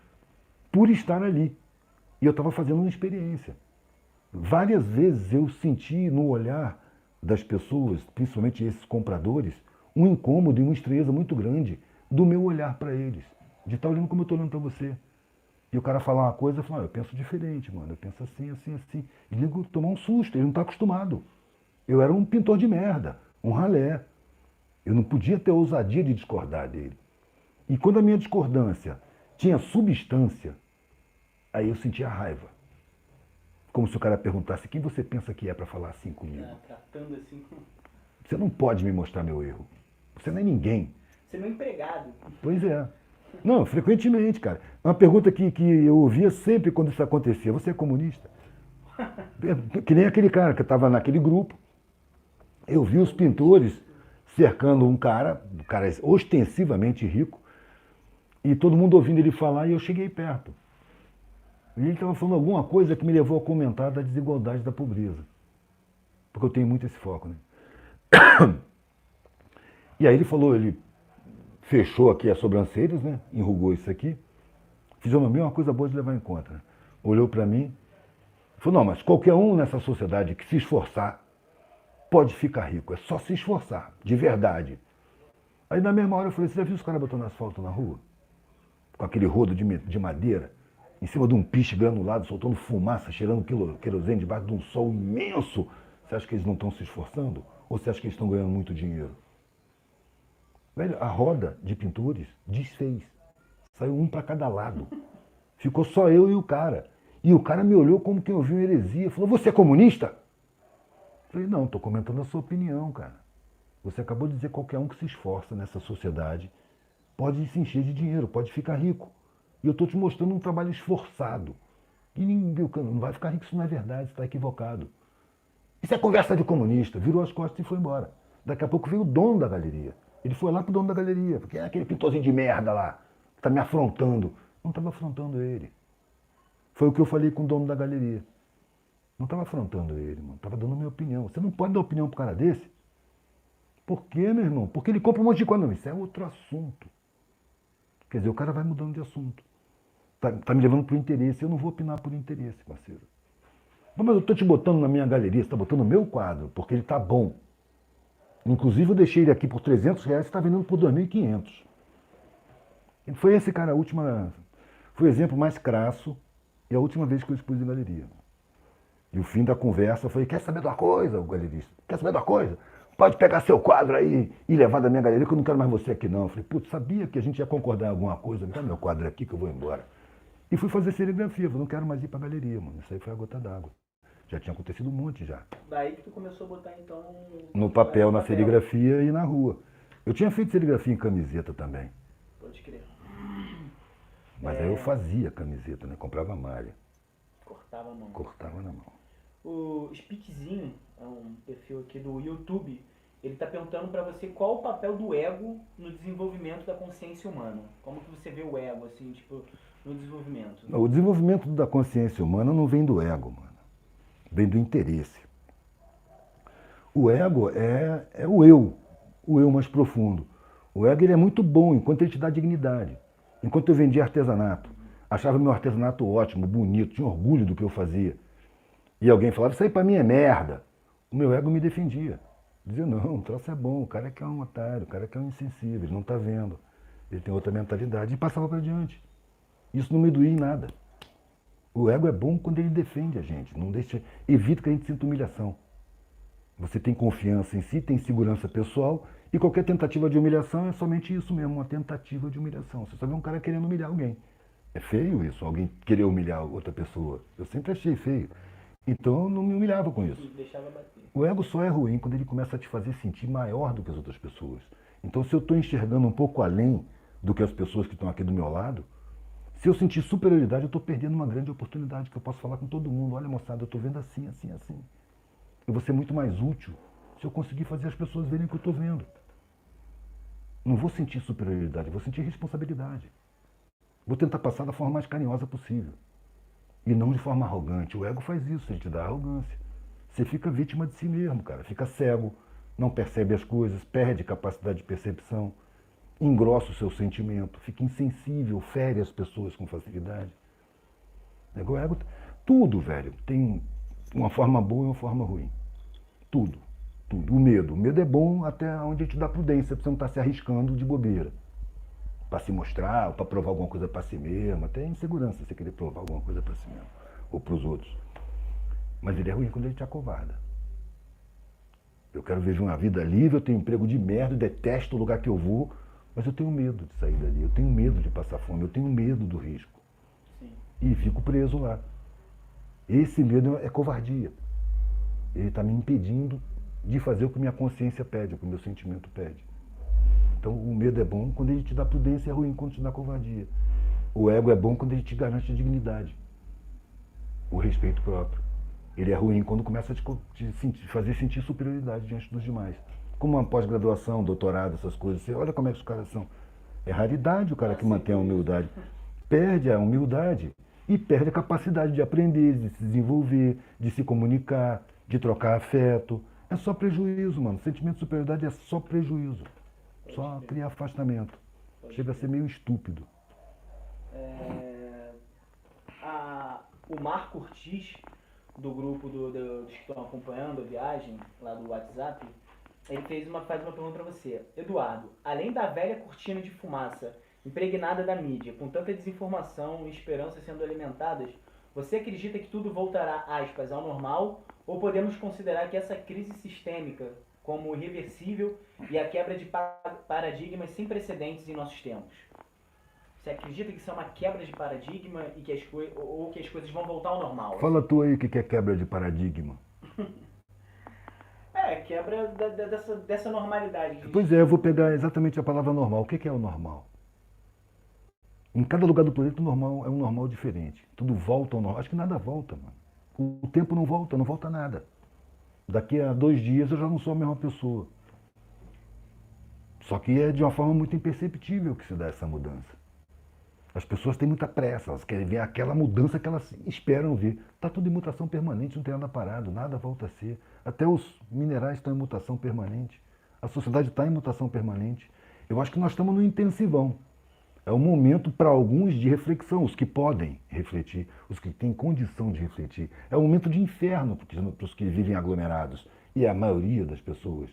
por estar ali. E eu estava fazendo uma experiência. Várias vezes eu senti no olhar das pessoas, principalmente esses compradores, um incômodo e uma estranheza muito grande do meu olhar para eles. De estar olhando como eu estou olhando para você. E o cara falar uma coisa, eu falo, eu penso diferente, mano. Eu penso assim, assim, assim. E ligo tomar um susto, ele não está acostumado. Eu era um pintor de merda, um ralé. Eu não podia ter ousadia de discordar dele. E quando a minha discordância tinha substância, aí eu sentia raiva. Como se o cara perguntasse, quem você pensa que é para falar assim comigo? Tratando assim. Você não pode me mostrar meu erro. Você não é ninguém. Você não é empregado. Pois é. Não, frequentemente, cara. Uma pergunta que eu ouvia sempre quando isso acontecia. Você é comunista? Que nem aquele cara que estava naquele grupo. Eu vi os pintores cercando um cara ostensivamente rico, e todo mundo ouvindo ele falar, e eu cheguei perto. E ele estava falando alguma coisa que me levou a comentar da desigualdade da pobreza. Porque eu tenho muito esse foco, né? E aí ele falou, ele fechou aqui as sobrancelhas, né? Enrugou isso aqui. Fisionomia é uma coisa boa de levar em conta, né? Olhou para mim, falou, não, mas qualquer um nessa sociedade que se esforçar pode ficar rico, é só se esforçar, de verdade. Aí na mesma hora eu falei, você já viu os caras botando asfalto na rua? Com aquele rodo de madeira, em cima de um piche granulado, soltando fumaça, cheirando querosene debaixo de um sol imenso. Você acha que eles não estão se esforçando? Ou você acha que eles estão ganhando muito dinheiro? Velho, a roda de pintores desfez. Saiu um para cada lado. Ficou só eu e o cara. E o cara me olhou como quem ouviu uma heresia. Falou, você é comunista? Eu falei, não, estou comentando a sua opinião, cara. Você acabou de dizer que qualquer um que se esforça nessa sociedade pode se encher de dinheiro, pode ficar rico. E eu estou te mostrando um trabalho esforçado. E ninguém não vai ficar rico, isso não é verdade, você está equivocado. Isso é conversa de comunista. Virou as costas e foi embora. Daqui a pouco veio o dono da galeria. Ele foi lá pro dono da galeria, porque é aquele pintorzinho de merda lá, que está me afrontando. Não estava afrontando ele. Foi o que eu falei com o dono da galeria. Não estava afrontando ele, mano. Estava dando a minha opinião. Você não pode dar opinião pro cara desse? Por quê, meu irmão? Porque ele compra um monte de coisa. Não, isso é outro assunto. Quer dizer, o cara vai mudando de assunto. Tá me levando pro interesse. Eu não vou opinar por interesse, parceiro. Mas eu estou te botando na minha galeria, você está botando o meu quadro, porque ele está bom. Inclusive eu deixei ele aqui por R$300, você está vendendo por 2.500. Foi esse cara foi o exemplo mais crasso e a última vez que eu expus em galeria. E o fim da conversa foi, quer saber de uma coisa, o galerista? Quer saber de uma coisa? Pode pegar seu quadro aí e levar da minha galeria, que eu não quero mais você aqui não. Eu falei, putz, sabia que a gente ia concordar em alguma coisa, me dá meu quadro aqui que eu vou embora. E fui fazer serigrafia, falei, não quero mais ir para a galeria, mano. Isso aí foi a gota d'água. Já tinha acontecido um monte já. Daí que tu começou a botar então... No papel, na serigrafia e na rua. Eu tinha feito serigrafia em camiseta também. Pode crer. Mas aí eu fazia camiseta, né? Comprava malha. Cortava a mão. Cortava na mão. O Speakzinho é um perfil aqui do YouTube. Ele está perguntando para você qual o papel do ego no desenvolvimento da consciência humana. Como que você vê o ego, assim, tipo, no desenvolvimento? O desenvolvimento da consciência humana não vem do ego, mano. Vem do interesse. O ego é o eu mais profundo. O ego ele é muito bom enquanto ele te dá dignidade. Enquanto eu vendia artesanato, achava meu artesanato ótimo, bonito, tinha orgulho do que eu fazia. E alguém falava, isso aí pra mim é merda. O meu ego me defendia. Dizia, não, o troço é bom, o cara é que é um otário, o cara é que é um insensível, ele não tá vendo. Ele tem outra mentalidade. E passava para diante. Isso não me doía em nada. O ego é bom quando ele defende a gente, não deixa, evita que a gente sinta humilhação. Você tem confiança em si, tem segurança pessoal, e qualquer tentativa de humilhação é somente isso mesmo, uma tentativa de humilhação. Você só vê um cara querendo humilhar alguém. É feio isso, alguém querer humilhar outra pessoa. Eu sempre achei feio. Então eu não me humilhava com isso. Deixava bater. O ego só é ruim quando ele começa a te fazer sentir maior do que as outras pessoas. Então se eu estou enxergando um pouco além do que as pessoas que estão aqui do meu lado, se eu sentir superioridade, eu estou perdendo uma grande oportunidade que eu posso falar com todo mundo. Olha, moçada, eu estou vendo assim, assim, assim. Eu vou ser muito mais útil se eu conseguir fazer as pessoas verem o que eu estou vendo. Não vou sentir superioridade, vou sentir responsabilidade. Vou tentar passar da forma mais carinhosa possível. E não de forma arrogante. O ego faz isso, ele te dá arrogância. Você fica vítima de si mesmo, cara. Fica cego, não percebe as coisas, perde capacidade de percepção, engrossa o seu sentimento, fica insensível, fere as pessoas com facilidade. O ego, tudo, velho, tem uma forma boa e uma forma ruim. Tudo, tudo. O medo é bom até onde te dá prudência, pra você não estar se arriscando de bobeira. Para se mostrar, para provar alguma coisa para si mesmo, até insegurança você querer provar alguma coisa para si mesmo, ou para os outros. Mas ele é ruim quando ele te acovarda. Eu quero viver uma vida livre, eu tenho emprego de merda, eu detesto o lugar que eu vou, mas eu tenho medo de sair dali, eu tenho medo de passar fome, eu tenho medo do risco. Sim. E fico preso lá. Esse medo é covardia. Ele está me impedindo de fazer o que minha consciência pede, o que o meu sentimento pede. Então o medo é bom quando ele te dá prudência, é ruim quando te dá covardia. O ego é bom quando ele te garante a dignidade, o respeito próprio. Ele é ruim quando começa a te fazer sentir superioridade diante dos demais. Como uma pós-graduação, doutorado, essas coisas. Você olha como é que os caras são. É raridade o cara que mantém a humildade. Perde a humildade e perde a capacidade de aprender, de se desenvolver, de se comunicar, de trocar afeto. É só prejuízo, mano. Sentimento de superioridade é só prejuízo. Só cria afastamento. Chega a ser meio estúpido. O Marco Ortiz, do grupo dos que estão acompanhando a viagem, lá do WhatsApp, ele faz uma pergunta para você. Eduardo, além da velha cortina de fumaça impregnada da mídia, com tanta desinformação e esperança sendo alimentadas, você acredita que tudo voltará, aspas, ao normal? Ou podemos considerar que essa crise sistêmica como irreversível e a quebra de paradigmas sem precedentes em nossos tempos? Você acredita que isso é uma quebra de paradigma e que ou que as coisas vão voltar ao normal? Fala tu aí o que é quebra de paradigma. Quebra dessa normalidade. Pois é, eu vou pegar exatamente a palavra normal. O que é o normal? Em cada lugar do planeta o normal é um normal diferente. Tudo volta ao normal. Acho que nada volta, mano. O tempo não volta nada. Daqui a 2 dias eu já não sou a mesma pessoa. Só que é de uma forma muito imperceptível que se dá essa mudança. As pessoas têm muita pressa, elas querem ver aquela mudança que elas esperam ver. Está tudo em mutação permanente, não tem nada parado, nada volta a ser. Até os minerais estão em mutação permanente. A sociedade está em mutação permanente. Eu acho que nós estamos no intensivão. É um momento para alguns de reflexão, os que podem refletir, os que têm condição de refletir. É um momento de inferno para os que vivem aglomerados, e é a maioria das pessoas.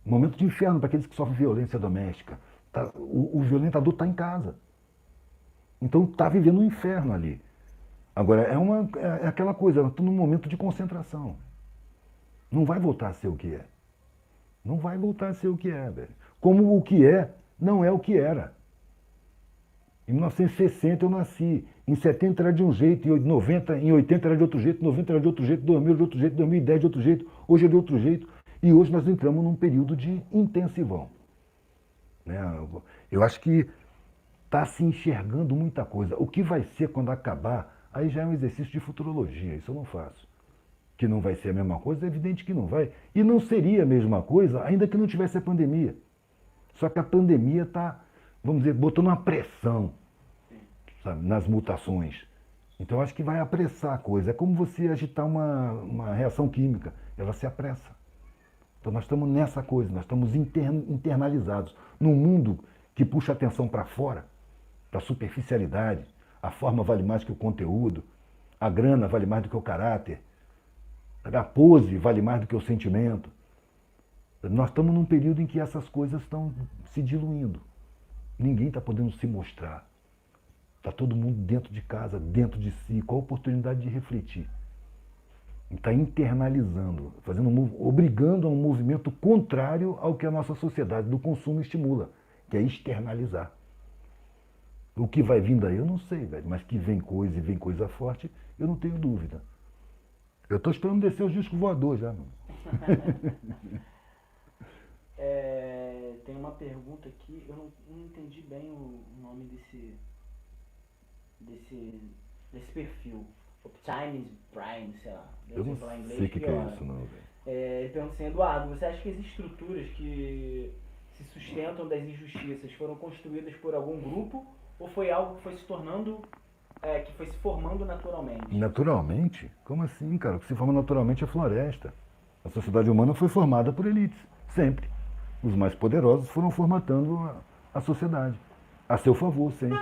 Um momento de inferno para aqueles que sofrem violência doméstica. O violentador está em casa. Então está vivendo um inferno ali. Agora, é aquela coisa, eu estou num momento de concentração. Não vai voltar a ser o que é. Não vai voltar a ser o que é, velho. Como o que é, não é o que era. Em 1960 eu nasci. Em 70 era de um jeito, em 80 era de outro jeito, 90 era de outro jeito, 2000 de outro jeito, 2010 de outro jeito, hoje é de outro jeito. E hoje nós entramos num período de intensivão. Né? Eu acho que está se enxergando muita coisa. O que vai ser quando acabar, aí já é um exercício de futurologia, isso eu não faço. que não vai ser a mesma coisa? É evidente que não vai. E não seria a mesma coisa ainda que não tivesse a pandemia. Só que a pandemia está, vamos dizer, botando uma pressão, sabe, nas mutações. Então acho que vai apressar a coisa. É como você agitar uma reação química. Ela se apressa. Então nós estamos nessa coisa, nós estamos internalizados num mundo que puxa a atenção para fora, para a superficialidade. A forma vale mais que o conteúdo, a grana vale mais do que o caráter, a pose vale mais do que o sentimento. Nós estamos num período em que essas coisas estão se diluindo. Ninguém está podendo se mostrar. Está todo mundo dentro de casa, dentro de si, com a oportunidade de refletir. Está internalizando, obrigando a um movimento contrário ao que a nossa sociedade do consumo estimula, que é externalizar. O que vai vir daí eu não sei, velho, mas que vem coisa e vem coisa forte, eu não tenho dúvida. Eu estou esperando descer os discos voadores já, mano. Tem uma pergunta aqui, eu não entendi bem o nome desse perfil. Optimus Prime, sei lá. Eu não falar inglês, sei o que é isso, não, velho. Ele pergunta assim, Eduardo, você acha que as estruturas que se sustentam das injustiças foram construídas por algum grupo ou foi algo que foi se tornando, que foi se formando naturalmente? Naturalmente? Como assim, cara? O que se forma naturalmente é floresta. A sociedade humana foi formada por elites, sempre. Os mais poderosos foram formatando a sociedade, a seu favor, sempre.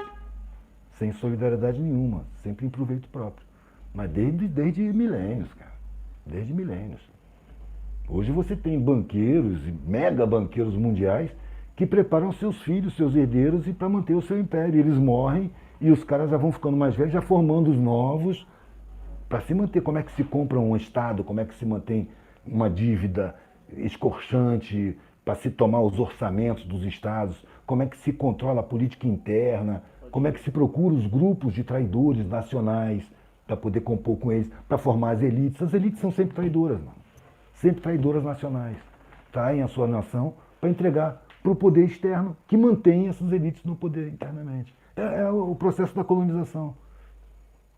Sem solidariedade nenhuma, sempre em proveito próprio. Mas desde milênios, cara. Desde milênios. Hoje você tem banqueiros, mega banqueiros mundiais, que preparam seus filhos, seus herdeiros, e para manter o seu império. Eles morrem e os caras já vão ficando mais velhos, já formando os novos, para se manter. Como é que se compra um Estado? Como é que se mantém uma dívida escorchante para se tomar os orçamentos dos Estados? Como é que se controla a política interna? Como é que se procura os grupos de traidores nacionais para poder compor com eles, para formar as elites? As elites são sempre traidoras, mano. Sempre traidoras nacionais. Traem a sua nação para entregar para o poder externo que mantém essas elites no poder internamente. É o processo da colonização,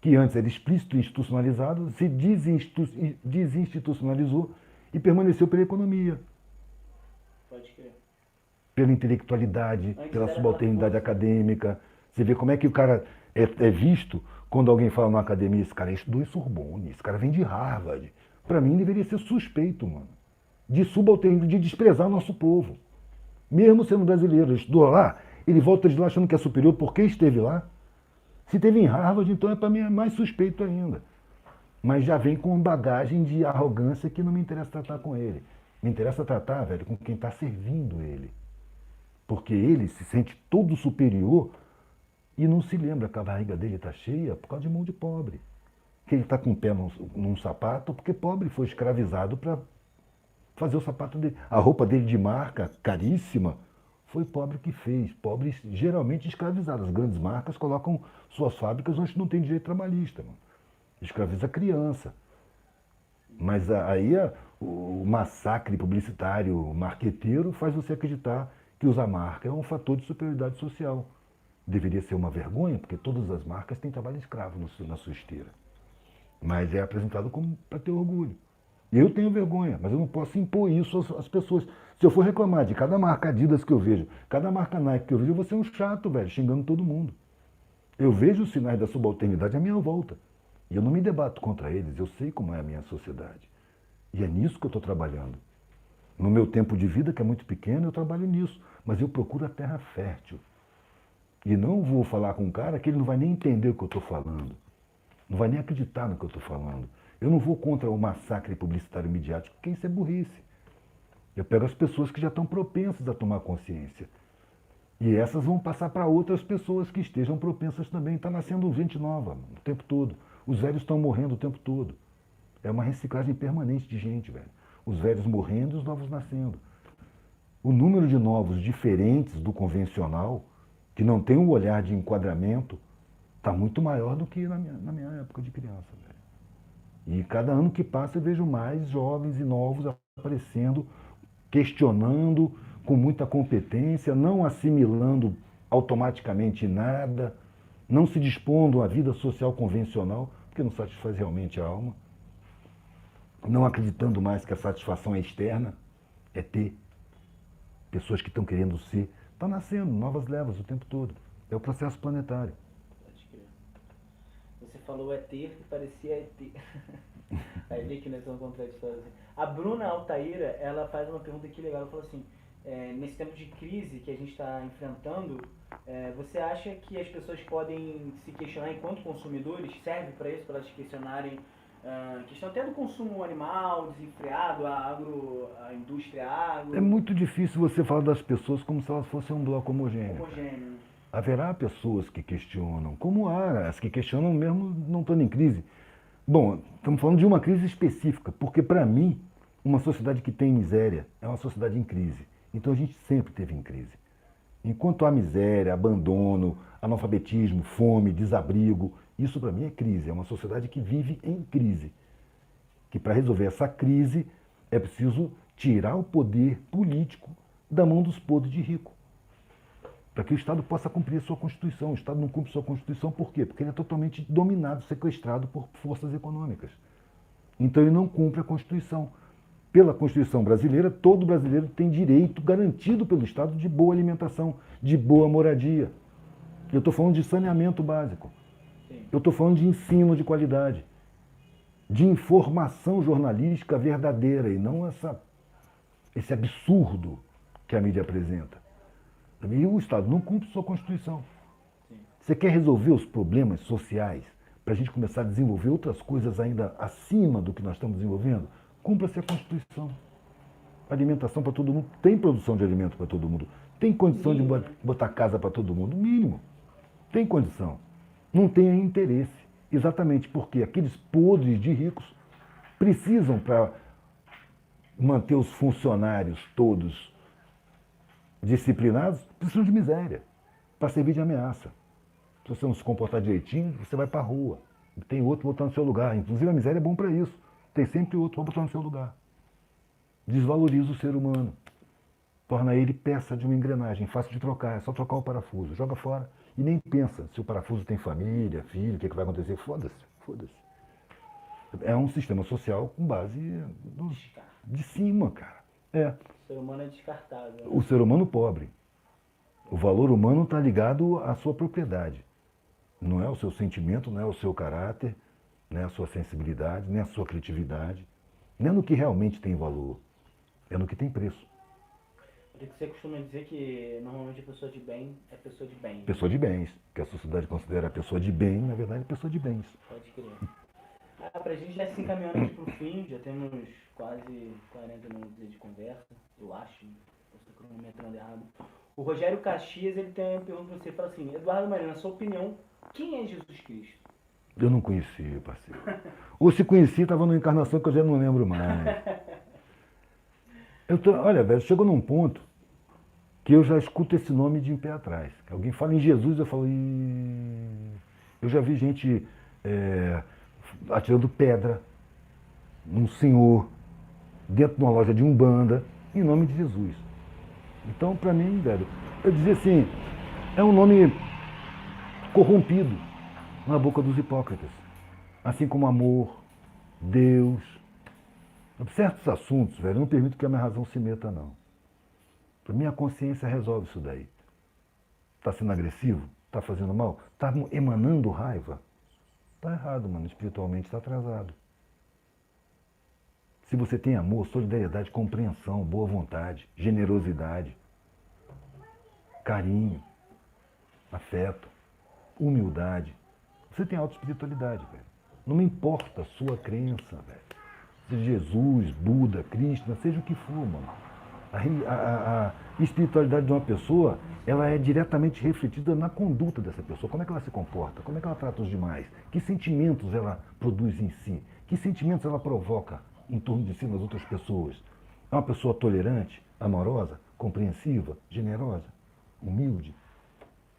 que antes era explícito e institucionalizado, se desinstitucionalizou e permaneceu pela economia. Pode crer. Pela intelectualidade, pela subalternidade acadêmica. Você vê como é que o cara é visto quando alguém fala na academia, esse cara estudou em Sorbonne, esse cara vem de Harvard. Para mim deveria ser suspeito, mano, de subalternidade, de desprezar o nosso povo. Mesmo sendo brasileiro, ele estudou lá, ele volta de lá achando que é superior porque esteve lá. Se esteve em Harvard, então para mim é mais suspeito ainda. Mas já vem com bagagem de arrogância que não me interessa tratar com ele. Me interessa tratar, velho, com quem está servindo ele. Porque ele se sente todo superior e não se lembra que a barriga dele está cheia por causa de mão de pobre. Que ele está com o pé num sapato porque pobre foi escravizado para fazer o sapato dele. A roupa dele de marca, caríssima, foi pobre que fez. Pobres geralmente escravizados. As grandes marcas colocam suas fábricas onde não tem direito trabalhista. Mano. Escraviza a criança. Mas aí o massacre publicitário, marqueteiro, faz você acreditar que usar marca é um fator de superioridade social. Deveria ser uma vergonha, porque todas as marcas têm trabalho escravo na sua esteira. Mas é apresentado como para ter orgulho. Eu tenho vergonha, mas eu não posso impor isso às pessoas. Se eu for reclamar de cada marca Adidas que eu vejo, cada marca Nike que eu vejo, eu vou ser um chato, velho, xingando todo mundo. Eu vejo os sinais da subalternidade à minha volta. E eu não me debato contra eles, eu sei como é a minha sociedade. E é nisso que eu estou trabalhando. No meu tempo de vida, que é muito pequeno, eu trabalho nisso. Mas eu procuro a terra fértil. E não vou falar com um cara que ele não vai nem entender o que eu estou falando. Não vai nem acreditar no que eu estou falando. Eu não vou contra o massacre publicitário midiático, porque isso é burrice. Eu pego as pessoas que já estão propensas a tomar consciência. E essas vão passar para outras pessoas que estejam propensas também. Está nascendo gente nova o tempo todo. Os velhos estão morrendo o tempo todo. É uma reciclagem permanente de gente, velho. Os velhos morrendo e os novos nascendo. O número de novos diferentes do convencional, que não tem um olhar de enquadramento, está muito maior do que na minha época de criança, velho. E cada ano que passa eu vejo mais jovens e novos aparecendo, questionando com muita competência, não assimilando automaticamente nada, não se dispondo à vida social convencional, porque não satisfaz realmente a alma. não acreditando mais que a satisfação é externa, é ter pessoas que estão querendo ser. Está nascendo novas levas o tempo todo. É o processo planetário. Pode crer. Você falou ET e parecia ET. Aí vê que nós são contraditórios. A Bruna Altaíra, ela faz uma pergunta aqui legal. Ela falou assim, nesse tempo de crise que a gente está enfrentando, você acha que as pessoas podem se questionar enquanto consumidores? Serve para isso, para elas questionarem questão até do consumo animal, desenfreado, a indústria agro? É muito difícil você falar das pessoas como se elas fossem um bloco homogêneo. Homogêneo. Haverá pessoas que questionam, como há as que questionam mesmo não estando em crise. Bom, estamos falando de uma crise específica, porque para mim, uma sociedade que tem miséria é uma sociedade em crise. Então a gente sempre teve em crise. Enquanto há miséria, abandono, analfabetismo, fome, desabrigo, isso para mim é crise. É uma sociedade que vive em crise. Que para resolver essa crise é preciso tirar o poder político da mão dos podres de rico. Para que o Estado possa cumprir a sua Constituição. O Estado não cumpre sua Constituição por quê? Porque ele é totalmente dominado, sequestrado por forças econômicas. Então ele não cumpre a Constituição. Pela Constituição brasileira, todo brasileiro tem direito garantido pelo Estado de boa alimentação, de boa moradia. Eu estou falando de saneamento básico. Eu estou falando de ensino de qualidade, de informação jornalística verdadeira e não esse absurdo que a mídia apresenta. E o Estado não cumpre sua Constituição. Você quer resolver os problemas sociais para a gente começar a desenvolver outras coisas ainda acima do que nós estamos desenvolvendo? Cumpra-se a Constituição. Alimentação para todo mundo. Tem produção de alimento para todo mundo. Tem condição de botar casa para todo mundo. Mínimo. Tem condição. Não tem interesse. Exatamente porque aqueles podres de ricos precisam, para manter os funcionários todos disciplinados, precisam de miséria, para servir de ameaça. Se você não se comportar direitinho, você vai para a rua. Tem outro botar no seu lugar. Inclusive a miséria é bom para isso. Tem sempre outro para botar no seu lugar. Desvaloriza o ser humano. Torna ele peça de uma engrenagem, fácil de trocar. É só trocar o parafuso. Joga fora e nem pensa se o parafuso tem família, filho, o que vai acontecer. Foda-se, foda-se. É um sistema social com base de cima, cara. É. O ser humano é descartável. O ser humano pobre. O valor humano está ligado à sua propriedade. Não é o seu sentimento, não é o seu caráter, não é a sua sensibilidade, nem a sua criatividade. Não é no que realmente tem valor. É no que tem preço. Porque você costuma dizer que normalmente a pessoa de bem é pessoa de bem. Pessoa de bens. Que a sociedade considera a pessoa de bem, na verdade, é pessoa de bens. Pode crer. Pra gente já se encaminhando aqui pro fim, já temos quase 40 minutos de conversa, eu acho. Estou cronometrando errado. O Rogério Caxias, ele tem uma pergunta pra você, fala assim, Eduardo Marinho, na sua opinião, quem é Jesus Cristo? Eu não conhecia, parceiro. Ou se conheci, estava numa encarnação que eu já não lembro mais. Olha, velho, chegou num ponto que eu já escuto esse nome de em pé atrás. Alguém fala em Jesus, eu falo... Eu já vi gente atirando pedra num senhor dentro de uma loja de Umbanda em nome de Jesus. Então, para mim, velho, eu dizia assim, é um nome corrompido na boca dos hipócritas. Assim como amor, Deus. Certos assuntos, velho, eu não permito que a minha razão se meta, não. Para mim, a consciência resolve isso daí. Está sendo agressivo? Está fazendo mal? Está emanando raiva? Está errado, mano. Espiritualmente está atrasado. Se você tem amor, solidariedade, compreensão, boa vontade, generosidade, carinho, afeto, humildade, você tem autoespiritualidade, velho. Não me importa a sua crença, velho. Se Jesus, Buda, Krishna, seja o que for, mano. A espiritualidade de uma pessoa, ela é diretamente refletida na conduta dessa pessoa. Como é que ela se comporta? Como é que ela trata os demais? Que sentimentos ela produz em si? Que sentimentos ela provoca em torno de si nas outras pessoas? É uma pessoa tolerante, amorosa, compreensiva, generosa, humilde,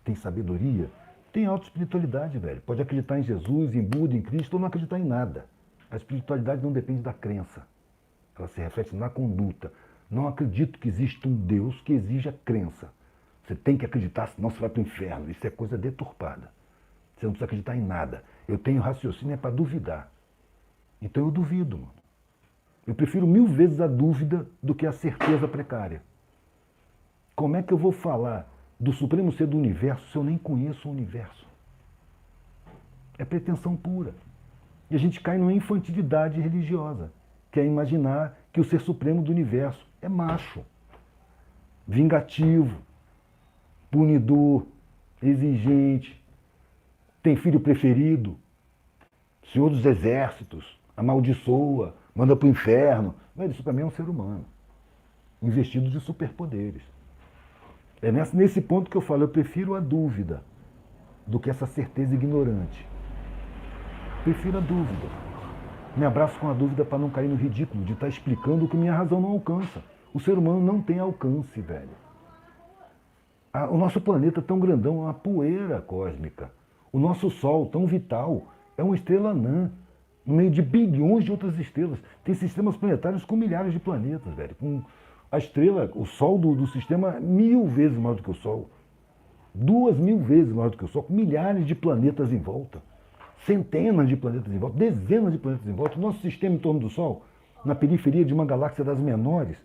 tem sabedoria, tem autoespiritualidade, velho. Pode acreditar em Jesus, em Buda, em Cristo ou não acreditar em nada. A espiritualidade não depende da crença. Ela se reflete na conduta. Não acredito que exista um Deus que exija crença. Você tem que acreditar, senão você vai para o inferno. Isso é coisa deturpada. Você não precisa acreditar em nada. Eu tenho raciocínio para duvidar. Então eu duvido, mano. Eu prefiro 1000 vezes a dúvida do que a certeza precária. Como é que eu vou falar do Supremo Ser do Universo se eu nem conheço o universo? É pretensão pura. E a gente cai numa infantilidade religiosa, que é imaginar que o Ser Supremo do Universo é macho, vingativo, punidor, exigente, tem filho preferido, senhor dos exércitos, amaldiçoa, manda para o inferno. Mas isso para mim é um ser humano, investido de superpoderes. É nesse ponto que eu falo, eu prefiro a dúvida do que essa certeza ignorante. Prefiro a dúvida. Me abraço com a dúvida para não cair no ridículo de estar explicando o que minha razão não alcança. O ser humano não tem alcance, velho. O nosso planeta tão grandão é uma poeira cósmica. O nosso Sol, tão vital, é uma estrela anã, no meio de bilhões de outras estrelas. Tem sistemas planetários com milhares de planetas, velho. Com a estrela, o Sol do sistema, 1000 vezes maior do que o Sol. 2000 vezes maior do que o Sol, com milhares de planetas em volta. Centenas de planetas em volta, dezenas de planetas em volta. O nosso sistema em torno do Sol, na periferia de uma galáxia das menores,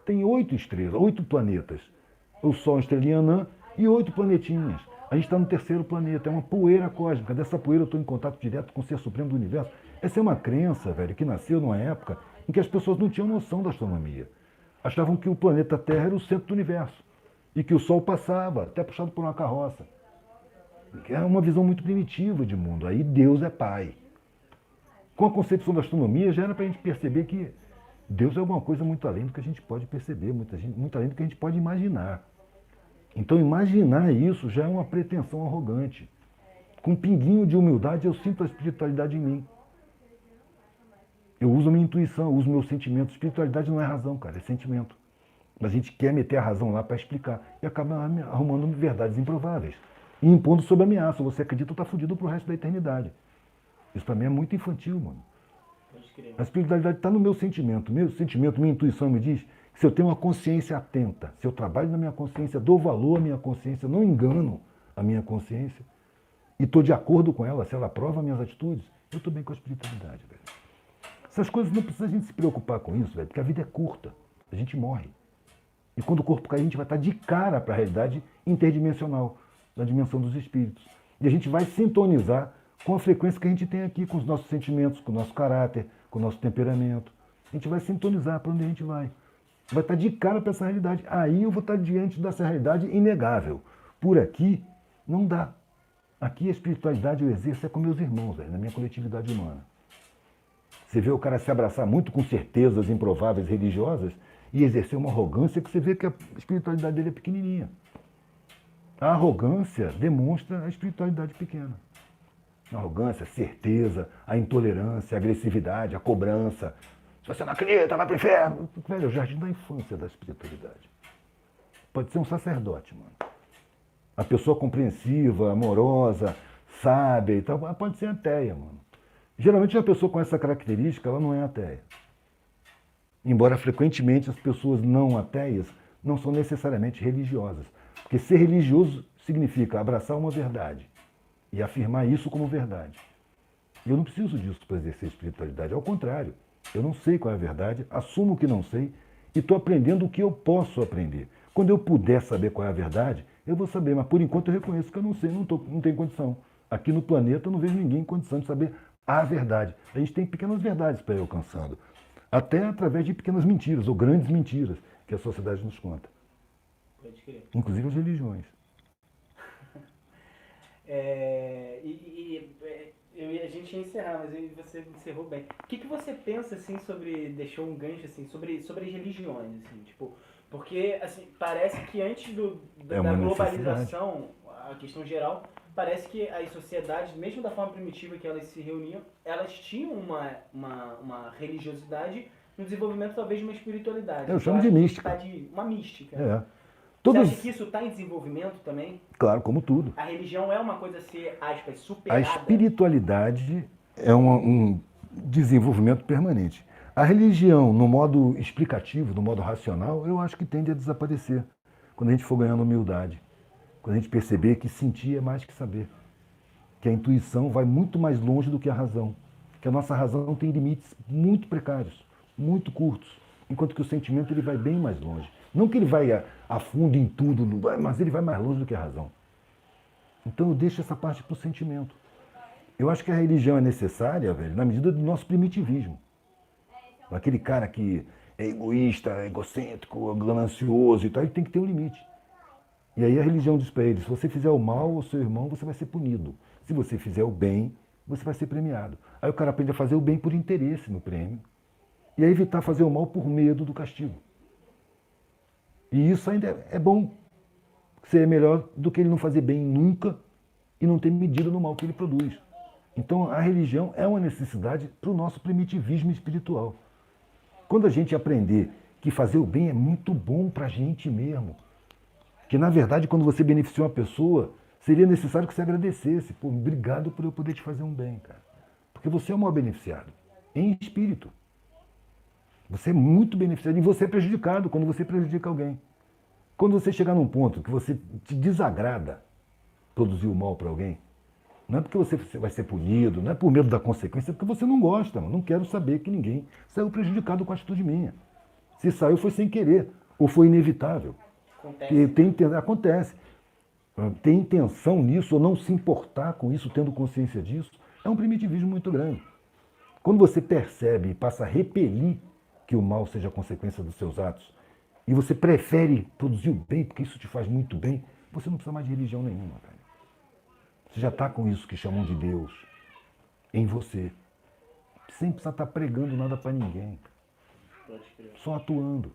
tem 8 estrelas, 8 planetas. O Sol, uma estrelinha anã e 8 planetinhas. A gente está no terceiro planeta, é uma poeira cósmica. Dessa poeira eu estou em contato direto com o Ser Supremo do Universo. Essa é uma crença, velho, que nasceu numa época em que as pessoas não tinham noção da astronomia. Achavam que o planeta Terra era o centro do universo e que o Sol passava, até puxado por uma carroça. É uma visão muito primitiva de mundo. Aí Deus é pai. Com a concepção da astronomia já era para a gente perceber que Deus é alguma coisa muito além do que a gente pode perceber, muito além do que a gente pode imaginar. Então imaginar isso já é uma pretensão arrogante. Com um pinguinho de humildade eu sinto a espiritualidade em mim. Eu uso a minha intuição, eu uso meus sentimentos. Espiritualidade não é razão, cara, é sentimento. Mas a gente quer meter a razão lá para explicar e acaba arrumando verdades improváveis. E impondo sob ameaça. Você acredita, está fudido pro resto da eternidade. Isso para mim é muito infantil, mano. A espiritualidade está no meu sentimento. Meu sentimento, minha intuição me diz que se eu tenho uma consciência atenta, se eu trabalho na minha consciência, dou valor à minha consciência, não engano a minha consciência, e estou de acordo com ela, se ela aprova minhas atitudes, eu estou bem com a espiritualidade, velho. Essas coisas não precisa a gente se preocupar com isso, velho, porque a vida é curta, a gente morre. E quando o corpo cair, a gente vai estar de cara para a realidade interdimensional, na dimensão dos espíritos. E a gente vai sintonizar com a frequência que a gente tem aqui, com os nossos sentimentos, com o nosso caráter, com o nosso temperamento. A gente vai sintonizar para onde a gente vai. Vai estar de cara para essa realidade. Aí eu vou estar diante dessa realidade inegável. Por aqui, não dá. Aqui a espiritualidade eu exerço é com meus irmãos, velho, na minha coletividade humana. Você vê o cara se abraçar muito com certezas improváveis religiosas e exercer uma arrogância que você vê que a espiritualidade dele é pequenininha. A arrogância demonstra a espiritualidade pequena. A arrogância, a certeza, a intolerância, a agressividade, a cobrança. Se você não acredita, vai pro inferno. Velho, é o jardim da infância da espiritualidade. Pode ser um sacerdote, mano. A pessoa compreensiva, amorosa, sábia e tal, pode ser ateia, mano. Geralmente uma pessoa com essa característica, ela não é ateia. Embora frequentemente as pessoas não ateias não são necessariamente religiosas. Porque ser religioso significa abraçar uma verdade e afirmar isso como verdade. E eu não preciso disso para exercer espiritualidade. Ao contrário, eu não sei qual é a verdade, assumo que não sei e estou aprendendo o que eu posso aprender. Quando eu puder saber qual é a verdade, eu vou saber, mas por enquanto eu reconheço que eu não sei, não tenho condição. Aqui no planeta eu não vejo ninguém em condição de saber a verdade. A gente tem pequenas verdades para ir alcançando, até através de pequenas mentiras ou grandes mentiras que a sociedade nos conta. Pode crer. Inclusive as religiões. A gente ia encerrar, mas você encerrou bem. O que você pensa, assim, sobre... Deixou um gancho, assim, sobre as religiões, assim, tipo... Porque, assim, parece que antes da globalização, a questão geral, parece que as sociedades, mesmo da forma primitiva que elas se reuniam, elas tinham uma religiosidade no desenvolvimento, talvez, de uma espiritualidade. Eu chamo de mística. Uma mística. É. Você acha que isso está em desenvolvimento também? Claro, como tudo. A religião é uma coisa a ser, aspas, superada? A espiritualidade é um desenvolvimento permanente. A religião, no modo explicativo, no modo racional, eu acho que tende a desaparecer quando a gente for ganhando humildade. Quando a gente perceber que sentir é mais que saber. Que a intuição vai muito mais longe do que a razão. Que a nossa razão tem limites muito precários. muito curtos, enquanto que o sentimento ele vai bem mais longe. Não que ele vai a fundo em tudo, mas ele vai mais longe do que a razão. Então eu deixo essa parte para o sentimento. Eu acho que a religião é necessária, velho, na medida do nosso primitivismo. Aquele cara que é egoísta, egocêntrico, ganancioso e tal, ele tem que ter um limite. E aí a religião diz para ele, se você fizer o mal ao seu irmão, você vai ser punido. Se você fizer o bem, você vai ser premiado. Aí o cara aprende a fazer o bem por interesse no prêmio e a evitar fazer o mal por medo do castigo. E isso ainda é bom. Seria melhor do que ele não fazer bem nunca e não ter medida no mal que ele produz. Então a religião é uma necessidade para o nosso primitivismo espiritual. Quando a gente aprender que fazer o bem é muito bom para a gente mesmo, que na verdade quando você beneficia uma pessoa, seria necessário que você agradecesse. Pô, obrigado por eu poder te fazer um bem, cara. Porque você é o maior beneficiado, em espírito. Você é muito beneficiado e você é prejudicado quando você prejudica alguém. Quando você chegar num ponto que você te desagrada produzir o mal para alguém, não é porque você vai ser punido, não é por medo da consequência, é porque você não gosta, mano. Não quero saber que ninguém saiu prejudicado com a atitude minha. Se saiu foi sem querer, ou foi inevitável. Acontece. Ter intenção nisso, ou não se importar com isso, tendo consciência disso, é um primitivismo muito grande. Quando você percebe e passa a repelir que o mal seja consequência dos seus atos, e você prefere produzir o bem, porque isso te faz muito bem, você não precisa mais de religião nenhuma, velho. Você já está com isso que chamam de Deus em você. Sem precisar estar pregando nada para ninguém. Só atuando.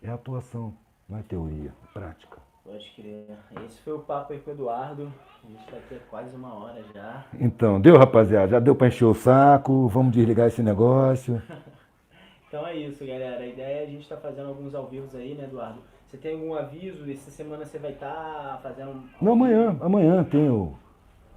É atuação, não é teoria, é prática. Pode crer. Esse foi o papo aí com o Eduardo. A gente está aqui há quase 1 hora já. Então, deu, rapaziada? Já deu para encher o saco? Vamos desligar esse negócio. Então é isso, galera. A ideia é a gente estar fazendo alguns ao vivo aí, né, Eduardo? Você tem algum aviso? Essa semana você vai estar fazendo... Não, amanhã tem o...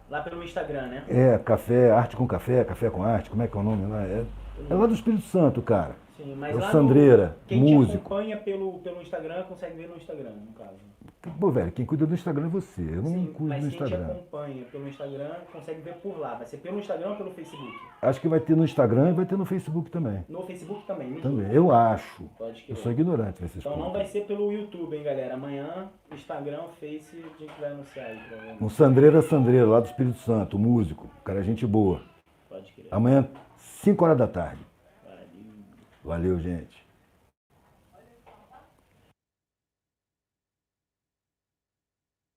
Lá pelo Instagram, né? Café, arte com café, café com arte, como é que é o nome lá? É lá do Espírito Santo, cara. Sim, mas é o lá Sandreira, quem músico. Quem te acompanha pelo Instagram consegue ver no Instagram, no caso. Pô, velho, quem cuida do Instagram é você, eu não cuido do Instagram. Mas quem te acompanha pelo Instagram consegue ver por lá. Vai ser pelo Instagram ou pelo Facebook? Acho que vai ter no Instagram e vai ter no Facebook também. No Facebook também? Também, eu acho. Pode crer. Eu sou ignorante nesses Então pontos. não vai ser pelo YouTube, hein, galera. Amanhã, Instagram, Face, a gente vai anunciar aí. O Sandreira, lá do Espírito Santo, músico. Cara, gente boa. Pode crer. Amanhã, 5 horas da tarde. Valeu. Valeu, gente.